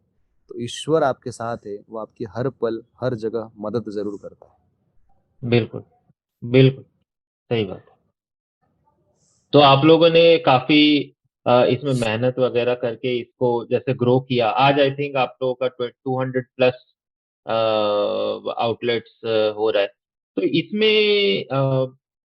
तो ईश्वर आपके साथ है, वो आपकी हर पल हर जगह मदद ज़रूर करता है। बिल्कुल। बिल्कुल सही बात है। तो आप लोगों ने काफी इसमें मेहनत वगैरह करके इसको जैसे ग्रो किया। आज आई थिंक आप लोगों का 200 प्लस आउटलेट्स हो रहा है। तो इसमें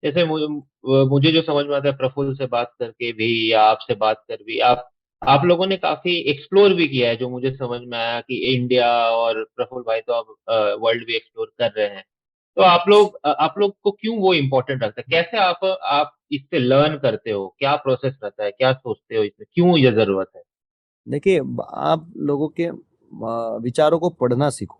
जैसे मुझे जो समझ में आता है, प्रफुल्ल से बात करके भी या आपसे बात कर भी, आप लोगों ने काफी एक्सप्लोर भी किया है, जो मुझे समझ में आया कि इंडिया, और प्रफुल्ल भाई तो अब वर्ल्ड भी एक्सप्लोर कर रहे हैं। तो आप लोग को क्यों वो इम्पोर्टेंट लगता है? कैसे आप इससे लर्न करते हो? क्या प्रोसेस रहता है? क्या सोचते हो इसमें? क्यों ये जरूरत है? देखिए, आप लोगों के विचारों को पढ़ना सीखो।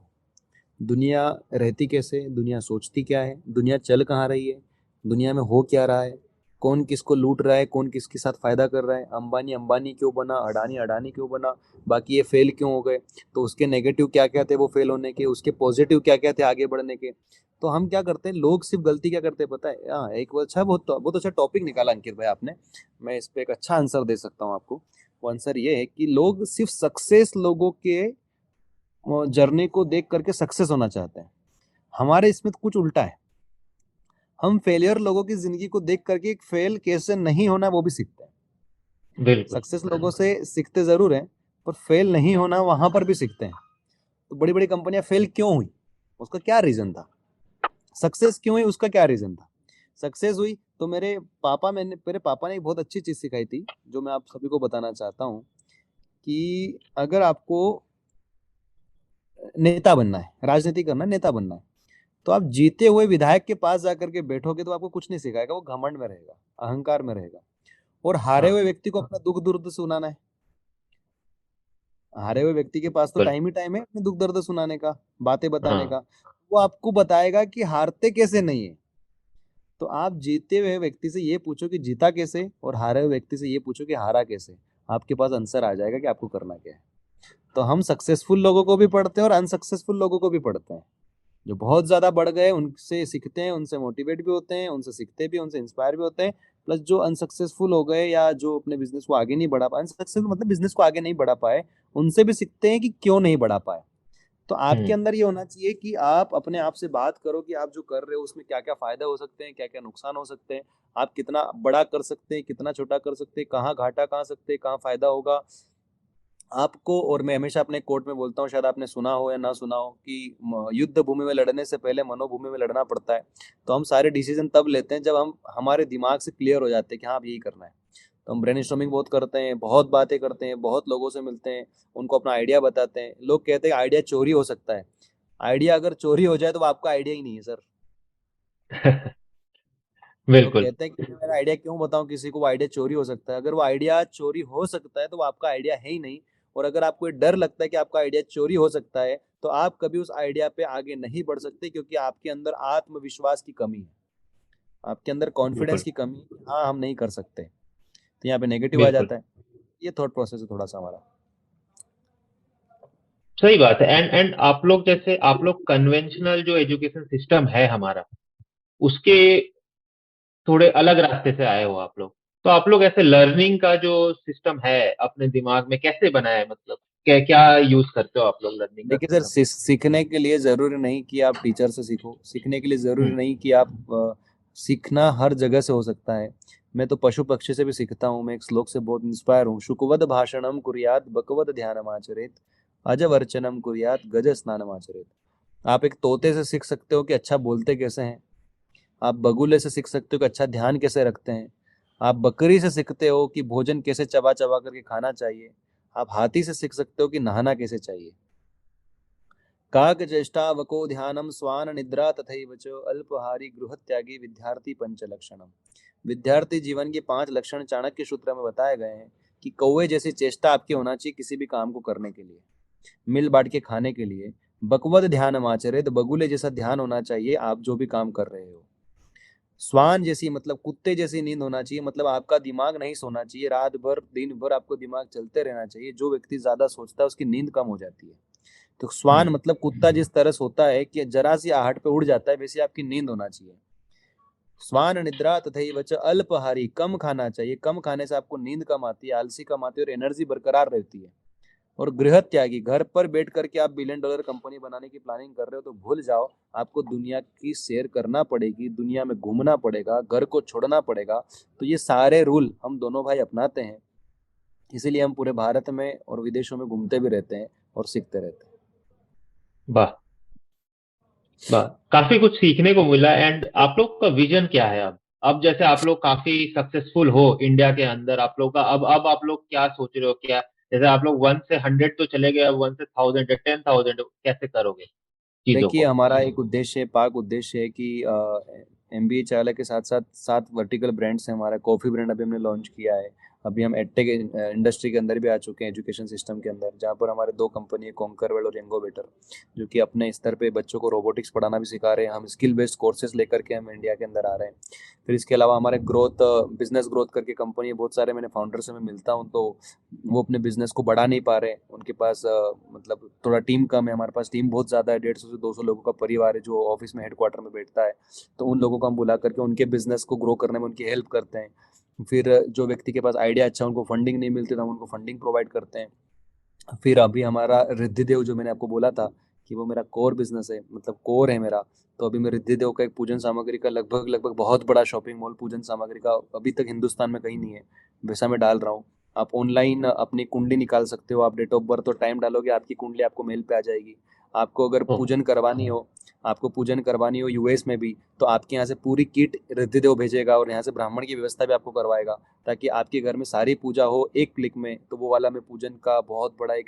दुनिया रहती कैसे, दुनिया सोचती क्या है, दुनिया चल कहाँ रही है, दुनिया में हो क्या रहा है, कौन किसको लूट रहा है, कौन किसके साथ फायदा कर रहा है, अंबानी अंबानी क्यों बना, अडानी अडानी क्यों बना, बाकी ये फेल क्यों हो गए, तो उसके नेगेटिव क्या क्या थे वो फेल होने के, उसके पॉजिटिव क्या क्या थे आगे बढ़ने के। तो हम क्या करते हैं, लोग सिर्फ गलती क्या करते हैं पता है? हाँ, एक वो अच्छा, बहुत अच्छा टॉपिक निकाला अंकित भाई आपने। मैं इस पे एक अच्छा आंसर दे सकता हूँ आपको। वो आंसर ये है कि लोग सिर्फ सक्सेस लोगों के जर्नी को देख करके सक्सेस होना चाहते हैं। हमारे इसमें तो कुछ उल्टा है। हम फेलियर लोगों की जिंदगी को देख करके फेल कैसे नहीं होना वो भी सीखते हैं। बिल्कुल। सक्सेस लोगों से सीखते जरूर हैं, पर फेल नहीं होना वहां पर भी सीखते हैं। तो बड़ी बड़ी कंपनियां फेल क्यों हुई, उसका क्या रीजन था? सक्सेस क्यों हुई, उसका क्या रीजन था? सक्सेस हुई तो मेरे पापा ने एक बहुत अच्छी चीज सिखाई थी, जो मैं आप सभी को बताना चाहता हूँ। कि अगर आपको नेता बनना है, राजनीति करना है, नेता बनना है, तो आप जीते हुए विधायक के पास जाकर के बैठोगे तो आपको कुछ नहीं सिखाएगा, वो घमंड में रहेगा, अहंकार में रहेगा। और हारे हाँ हुए व्यक्ति को अपना दुख दर्द सुनाना है। हारे हुए व्यक्ति के पास तो बिल्कुल। टाइम ही टाइम है अपने दुख दर्द सुनाने का, बातें बताने हाँ का। वो आपको बताएगा कि हारते कैसे नहीं है। तो आप जीते हुए व्यक्ति से ये पूछो कि जीता कैसे, और हारे हुए व्यक्ति से ये पूछो कि हारा कैसे। आपके पास आंसर आ जाएगा कि आपको करना क्या है। तो हम सक्सेसफुल लोगों को भी पढ़ते हैं और अनसक्सेसफुल लोगों को भी पढ़ते हैं। जो बहुत ज्यादा बढ़ गए उनसे सीखते हैं, उनसे मोटिवेट भी होते हैं, उनसे सीखते भी, उनसे इंस्पायर भी होते हैं। प्लस जो अनसक्सेसफुल हो गए या जो अपने बिजनेस को आगे नहीं बढ़ा पाए, अनसक्सेसफुल मतलब बिजनेस को आगे नहीं बढ़ा पाए, उनसे भी सीखते हैं कि क्यों नहीं बढ़ा पाए। तो आपके हम्म अंदर ये होना चाहिए कि आप अपने आप से बात करो कि आप जो कर रहे हो उसमें क्या क्या फायदा हो सकते हैं, क्या क्या नुकसान हो सकते हैं। आप कितना बड़ा कर सकते हैं, कितना छोटा कर सकते हैं, कहाँ घाटा कहाँ सकते हैं, कहाँ फायदा होगा आपको। और मैं हमेशा अपने कोर्ट में बोलता हूँ, शायद आपने सुना हो या ना सुना हो, कि युद्ध भूमि में लड़ने से पहले मनोभूमि में लड़ना पड़ता है। तो हम सारे डिसीजन तब लेते हैं जब हम हमारे दिमाग से क्लियर हो जाते हैं कि हाँ अब यही करना है। तो हम ब्रेनस्टॉर्मिंग बहुत करते हैं, बहुत बातें करते हैं, बहुत लोगों से मिलते हैं, उनको अपना आइडिया बताते हैं। लोग कहते हैं आइडिया चोरी हो सकता है। आइडिया अगर चोरी हो जाए तो वो आपका आइडिया ही नहीं है सर। लोग बिल्कुल कहते हैं कि मैं मेरा आइडिया क्यों बताऊं किसी को, वो आइडिया चोरी हो सकता है। अगर वो आइडिया चोरी हो सकता है तो वो आपका आइडिया है ही नहीं। और अगर आपको ये डर लगता है कि आपका आइडिया चोरी हो सकता है, तो आप कभी उस आइडिया पे आगे नहीं बढ़ सकते, क्योंकि आपके अंदर आत्मविश्वास की कमी है, आपके अंदर कॉन्फिडेंस बिल्कुल की कमी है। हाँ हम नहीं कर सकते, तो यहाँ पे नेगेटिव आ बिल्कुल जाता है। ये थॉट प्रोसेस है थोड़ा सा हमारा। सही बात है। एंड आप लोग कन्वेंशनल जो एजुकेशन सिस्टम है हमारा, उसके थोड़े अलग रास्ते से आए हो आप लोग। तो आप लोग ऐसे लर्निंग का जो सिस्टम है अपने दिमाग में कैसे बनाया है? मतलब क्या क्या यूज करते हो आप लोग लर्निंग का देखिए सर, सिस्टम? सीखने के लिए जरूरी नहीं कि आप टीचर से सीखो, सीखने के लिए जरूरी हम्म नहीं कि आप सीखना हर जगह से हो सकता है। मैं तो पशु पक्षी से भी सीखता हूँ। मैं एक श्लोक से बहुत इंस्पायर हूँ, शुकवद भाषणम कुर्यात बकवद ध्यानम आचरेत, अजवर्चनम कुर्यात गज स्नानम आचरेत। आप एक तोते से सीख सकते हो कि अच्छा बोलते कैसे हैं। आप बगुले से सीख सकते हो कि अच्छा ध्यान कैसे रखते हैं। आप बकरी से सीखते हो कि भोजन कैसे चबा चबा करके खाना चाहिए। आप हाथी से सीख सकते हो कि नहाना कैसे चाहिए। काक चेष्टावको ध्यानम स्वान निद्रा तथैव च अल्पहारी गृहत्यागी विद्यार्थी पंचलक्षणम। विद्यार्थी जीवन के 5 लक्षण चाणक्य सूत्र में बताए गए हैं कि कौवे जैसी चेष्टा आपकी होना चाहिए किसी भी काम को करने के लिए, मिल बांट के खाने के लिए। बकवद ध्यान आचरे, तो बगुले जैसा ध्यान होना चाहिए आप जो भी काम कर रहे हो। स्वान जैसी मतलब कुत्ते जैसी नींद होना चाहिए, मतलब आपका दिमाग नहीं सोना चाहिए, रात भर दिन भर आपको दिमाग चलते रहना चाहिए। जो व्यक्ति ज्यादा सोचता है उसकी नींद कम हो जाती है। तो हम्म श्वान मतलब कुत्ता जिस तरह सोता है कि जरा सी आहट पे उड़ जाता है, वैसे आपकी नींद होना चाहिए। श्वान निद्रा तथैव च अल्पहारी, कम खाना चाहिए। कम खाने से आपको नींद कम आती है, आलसी कम आती है, और एनर्जी बरकरार रहती है। और गृह त्यागी, घर पर बैठ करके आप $1 बिलियन कंपनी बनाने की प्लानिंग कर रहे हो तो भूल जाओ। आपको दुनिया की सैर करना पड़ेगी, दुनिया में घूमना पड़ेगा, घर को छोड़ना पड़ेगा। तो ये सारे रूल हम दोनों भाई अपनाते हैं, इसीलिए हम पूरे भारत में और विदेशों में घूमते भी रहते हैं और सीखते रहते हैं। वाह वाह, काफी कुछ सीखने को मिला। एंड आप लोग का विजन क्या है अब जैसे आप लोग काफी सक्सेसफुल हो इंडिया के अंदर, आप लोग का अब आप लोग क्या सोच रहे हो? क्या जैसे आप लोग 1 से 100 तो चले गए, अब 1 से 1000 या 10,000 कैसे करोगे चीजों देखिए को? हमारा एक उद्देश्य है, पाक उद्देश्य है कि एमबीए चालक के साथ साथ 7 वर्टिकल ब्रांड्स हैं। हमारा कॉफ़ी ब्रांड अभी हमने लॉन्च किया है। अभी हम एडटेक इंडस्ट्री के अंदर भी आ चुके हैं, एजुकेशन सिस्टम के अंदर, जहाँ पर हमारे 2 कंपनी है, कॉन्करवेल और यंगो बेटर, जो कि अपने स्तर पे बच्चों को रोबोटिक्स पढ़ाना भी सिखा रहे हैं। हम स्किल बेस्ड कोर्सेज लेकर के हम इंडिया के अंदर आ रहे हैं। फिर इसके अलावा हमारे ग्रोथ बिजनेस ग्रोथ करके कंपनी है, बहुत सारे मैंने फाउंडर से मैं मिलता हूँ, तो वो अपने बिजनेस को बढ़ा नहीं पा रहे। उनके पास मतलब थोड़ा टीम कम है, हमारे पास टीम बहुत ज़्यादा है, 150 से 200 लोगों का परिवार है जो ऑफिस में हेडक्वार्टर में बैठता है। तो उन लोगों को हम बुला करके उनके बिजनेस को ग्रो करने में उनकी हेल्प करते हैं। फिर जो व्यक्ति के पास आइडिया अच्छा है, उनको फंडिंग नहीं मिलती तो हम उनको फंडिंग प्रोवाइड करते हैं। फिर अभी हमारा रिद्धि देव जो मैंने आपको बोला था कि वो मेरा कोर बिजनेस है, मतलब कोर है मेरा। तो अभी मैं रिद्धि देव का एक पूजन सामग्री का लगभग लगभग बहुत बड़ा शॉपिंग मॉल पूजन सामग्री का अभी तक हिंदुस्तान में कहीं नहीं है, वैसा मैं डाल रहा हूँ। आप ऑनलाइन अपनी कुंडली निकाल सकते हो, आप डेट ऑफ बर्थ और टाइम डालोगे, आपकी कुंडली आपको मेल पे आ जाएगी। आपको अगर ओह, पूजन करवानी हो यूएस में भी, तो आपके यहाँ से पूरी किट रिद्धिदेव भेजेगा और यहाँ से ब्राह्मण की व्यवस्था भी आपको करवाएगा, ताकि आपके घर में सारी पूजा हो एक क्लिक में। तो वो वाला मैं पूजन का बहुत बड़ा एक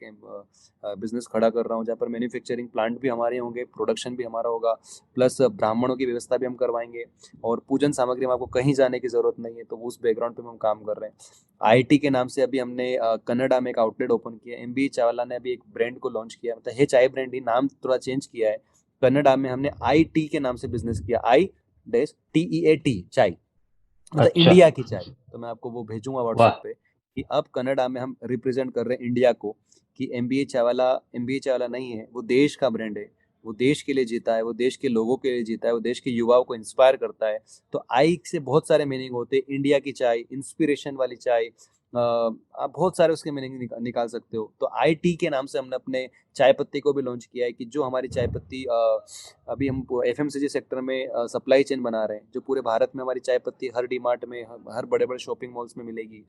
बिजनेस खड़ा कर रहा हूँ, जहाँ पर मैन्युफैक्चरिंग प्लांट भी हमारे होंगे, प्रोडक्शन भी हमारा होगा, प्लस ब्राह्मणों की व्यवस्था भी हम करवाएंगे, और पूजन सामग्री में आपको कहीं जाने की ज़रूरत नहीं है। तो उस बैकग्राउंड पे हम काम कर रहे हैं। आईटी के नाम से अभी हमने कनाडा में एक आउटलेट ओपन किया। एमबी चावला ने अभी एक ब्रांड को लॉन्च किया, मतलब है चाय ब्रांड ही, नाम थोड़ा चेंज किया है। कनाडा में हमने आईटी के नाम से बिजनेस किया, आई डैश TEAT चाय, मतलब अच्छा, इंडिया की चाय। तो मैं आपको वो भेजूंगा व्हाट्सएप वाह, पे कि अब कनाडा में हम रिप्रेजेंट कर रहे हैं इंडिया को, कि एमबीए चावला नहीं है, वो देश का ब्रांड है। वो देश के लिए जीता है, वो देश के लोगों के लिए जीता है, वो देश के युवाओं को इंस्पायर करता है। तो आई से बहुत सारे मीनिंग होते हैं, इंडिया की चाय, इंस्पिरेशन वाली चाय, आप बहुत सारे उसके मीनिंग निकाल सकते हो। तो IT के नाम से हमने अपने चाय पत्ती को भी लॉन्च किया है, कि जो हमारी चाय पत्ती अभी हम FMCG सेक्टर में सप्लाई चेन बना रहे हैं, जो पूरे भारत में हमारी चाय पत्ती हर डीमार्ट में, हर बड़े बड़े शॉपिंग मॉल्स में मिलेगी।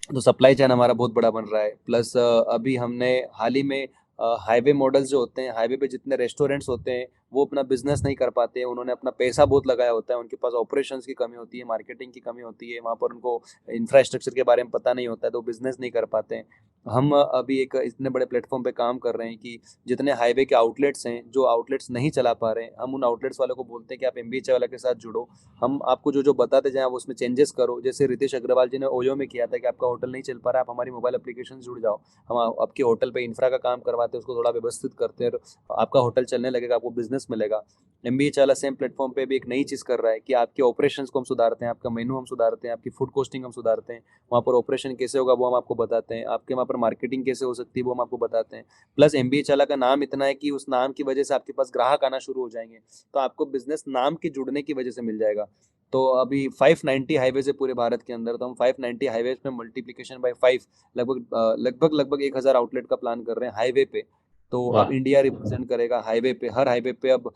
तो सप्लाई चेन हमारा बहुत बड़ा बन रहा है। प्लस अभी हमने हाल ही में हाईवे मॉडल्स जो होते हैं, हाईवे पे जितने रेस्टोरेंट्स होते हैं, वो अपना बिजनेस नहीं कर पाते हैं, उन्होंने अपना पैसा बहुत लगाया होता है, उनके पास ऑपरेशंस की कमी होती है, मार्केटिंग की कमी होती है, वहाँ पर उनको इंफ्रास्ट्रक्चर के बारे में पता नहीं होता है, तो बिजनेस नहीं कर पाते हैं। हम अभी एक इतने बड़े प्लेटफॉर्म पे काम कर रहे हैं कि जितने हाईवे के आउटलेट्स हैं, जो आउटलेट्स नहीं चला पा रहे हैं, हम उन आउटलेट्स वालों को बोलते हैं कि आप MBA वाला के साथ जुड़ो, हम आपको जो जो बताते जाएं आप उसमें चेंजेस करो। जैसे रितेश अग्रवाल जी ने ओयो में किया था कि आपका होटल नहीं चल पा रहा है, आप हमारी मोबाइल एप्लीकेशन जुड़ जाओ, हम आपके होटल पे इंफ्रा का काम करवाते हैं, उसको थोड़ा व्यवस्थित करते हैं, आपका होटल चलने लगेगा, आपको बिजनेस मिलेगा। MBA चाला सेम प्लेटफॉर्म पे भी एक नई चीज़ कर रहा है कि आपके ऑपरेशंस को हम सुधारते हैं, आपका मेनू हम सुधारते हैं, आपकी फूड कॉस्टिंग हम सुधारते हैं, वहाँ पर ऑपरेशन कैसे होगा वो हम आपको बताते हैं, आपके वहाँ पर मार्केटिंग कैसे हो सकती है वो हम आपको बताते हैं। प्लस MBA चाला का नाम इतना है कि उस नाम की वजह से आपके पास ग्राहक आना शुरू हो जाएंगे, तो आपको बिजनेस नाम के जुड़ने की वजह से मिल जाएगा। तो अभी 590 हाईवेज है पूरे भारत के अंदर, तो हम 590 हाईवेज में मल्टीप्लिकेशन बाय 5, लगभग 1000 आउटलेट का प्लान कर रहे हैं हाईवे पे। तो अब वाह, इंडिया रिप्रेजेंट करेगा हाईवे पे, हर हाईवे पे। अब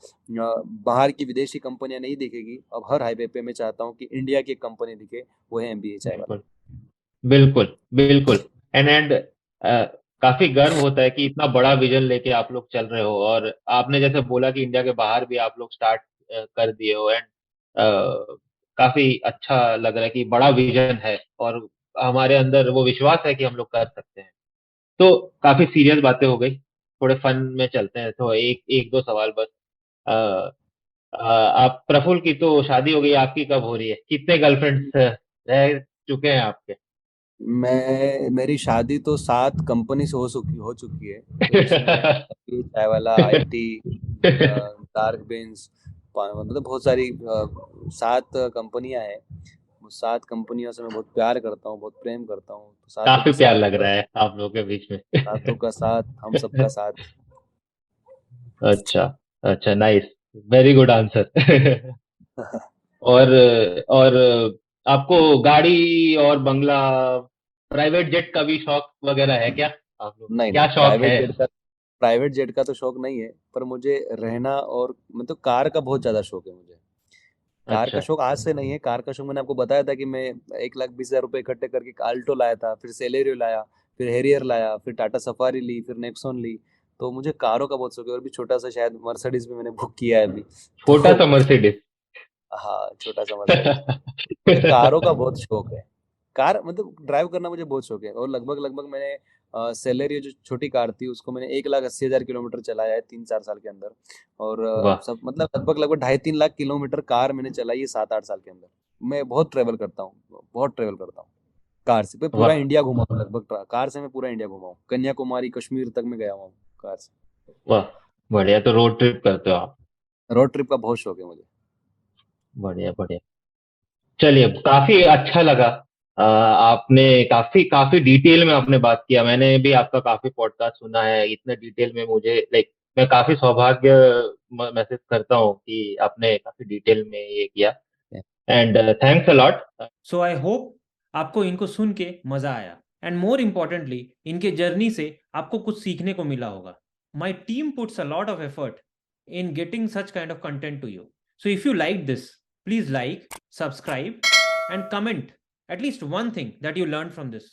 बाहर की विदेशी कंपनियां नहीं दिखेगी, अब हर हाईवे पे मैं चाहता हूँ कि इंडिया की एक कंपनी दिखे, वो है MBA चाय वाला। बिल्कुल, बिल्कुल, बिल्कुल। एंड काफी गर्व होता है कि इतना बड़ा विजन लेके आप लोग चल रहे हो, और आपने जैसे बोला कि इंडिया के बाहर भी आप लोग स्टार्ट कर दिए हो। एंड काफी अच्छा लग रहा है कि बड़ा विजन है, और हमारे अंदर वो विश्वास है कि हम लोग कर सकते हैं। तो काफी सीरियस बातें हो गई, थोड़े फन में चलते हैं। तो एक एक दो सवाल बस। अ, आप प्रफुल्ल की तो शादी हो गई, आपकी कब हो रही है? कितने गर्लफ्रेंड्स रह चुके हैं आपके? मेरी शादी तो 7 कंपनी से हो चुकी है। तो उसमें ये चाय वाला, IT, डार्क बेन्स, मतलब बहुत सारी 7 कंपनियां हैं। वो 7 कंपनियों से मैं बहुत प्यार करता हूँ, बहुत प्रेम करता हूँ, तो सातों काफी के प्यार साथ लग बस, रहा है आप लोगों के बीच में। सातों का साथ, हम सबका साथ। अच्छा, अच्छा, नाइस, वेरी गुड आंसर। और और आपको गाड़ी और बंगला, प्राइवेट जेट का भी शौक वगैरह है क्या? आप लोग नहीं नहीं, क्या शौक है? प्राइवेट जेट का तो शौक नहीं है, पर मुझे रहना और मतलब कार का बहुत ज्यादा शौक है मुझे। कार का अच्छा, शौक आज से नहीं है, कार का शौक मैंने आपको बताया था कि मैं 1,20,000 रुपए इकट्ठे करके आल्टो लाया था, फिर सेलेरियो लाया, फिर हेरियर लाया, फिर टाटा सफारी ली, फिर नेक्सॉन ली। तो मुझे कारों का बहुत शौक है, और भी छोटा सा शायद मर्सिडीज भी मैंने बुक किया है अभी। छोटा तो सा मर्सिडीज। हाँ, छोटा सा मर्सिडीज। मुझे कारों का बहुत शौक है। कार मतलब ड्राइव करना मुझे बहुत शौक है, और लगभग लगभग मैंने सेलेरियो जो छोटी कार थी उसको मैंने 1,80,000 किलोमीटर चलाया है 3-4 साल के अंदर। और वाह, सब मतलब लगभग लगभग 2.5-3 लाख किलोमीटर कार मैंने चलाई है 7-8 साल के अंदर। मैं बहुत ट्रेवल करता हूँ, बहुत ट्रेवल करता हूँ कार से। मैं पूरा वाह, इंडिया घुमा हूँ, लगभग कार से मैं पूरा इंडिया घुमा हूँ, कन्याकुमारी कश्मीर तक मैं गया हूँ कार से। वाह, बढ़िया। तो रोड ट्रिप करते हो आप? रोड ट्रिप का बहुत शौक है मुझे। बढ़िया, बढ़िया। चलिए, काफी अच्छा लगा। आपने काफी काफी डिटेल में आपने बात किया। मैंने भी आपका काफी पॉडकास्ट सुना है, इतने डिटेल में मुझे लाइक, मैं काफी सौभाग्य महसूस करता हूँ कि आपने काफी डिटेल में ये किया। And thanks a lot. So I hope आपको इनको सुन के मजा आया, एंड मोर इम्पोर्टेंटली इनके जर्नी से आपको कुछ सीखने को मिला होगा. My team puts a lot of effort in getting such kind of content to you. So if you like this, please like, subscribe, and comment at least one thing that you learned from this.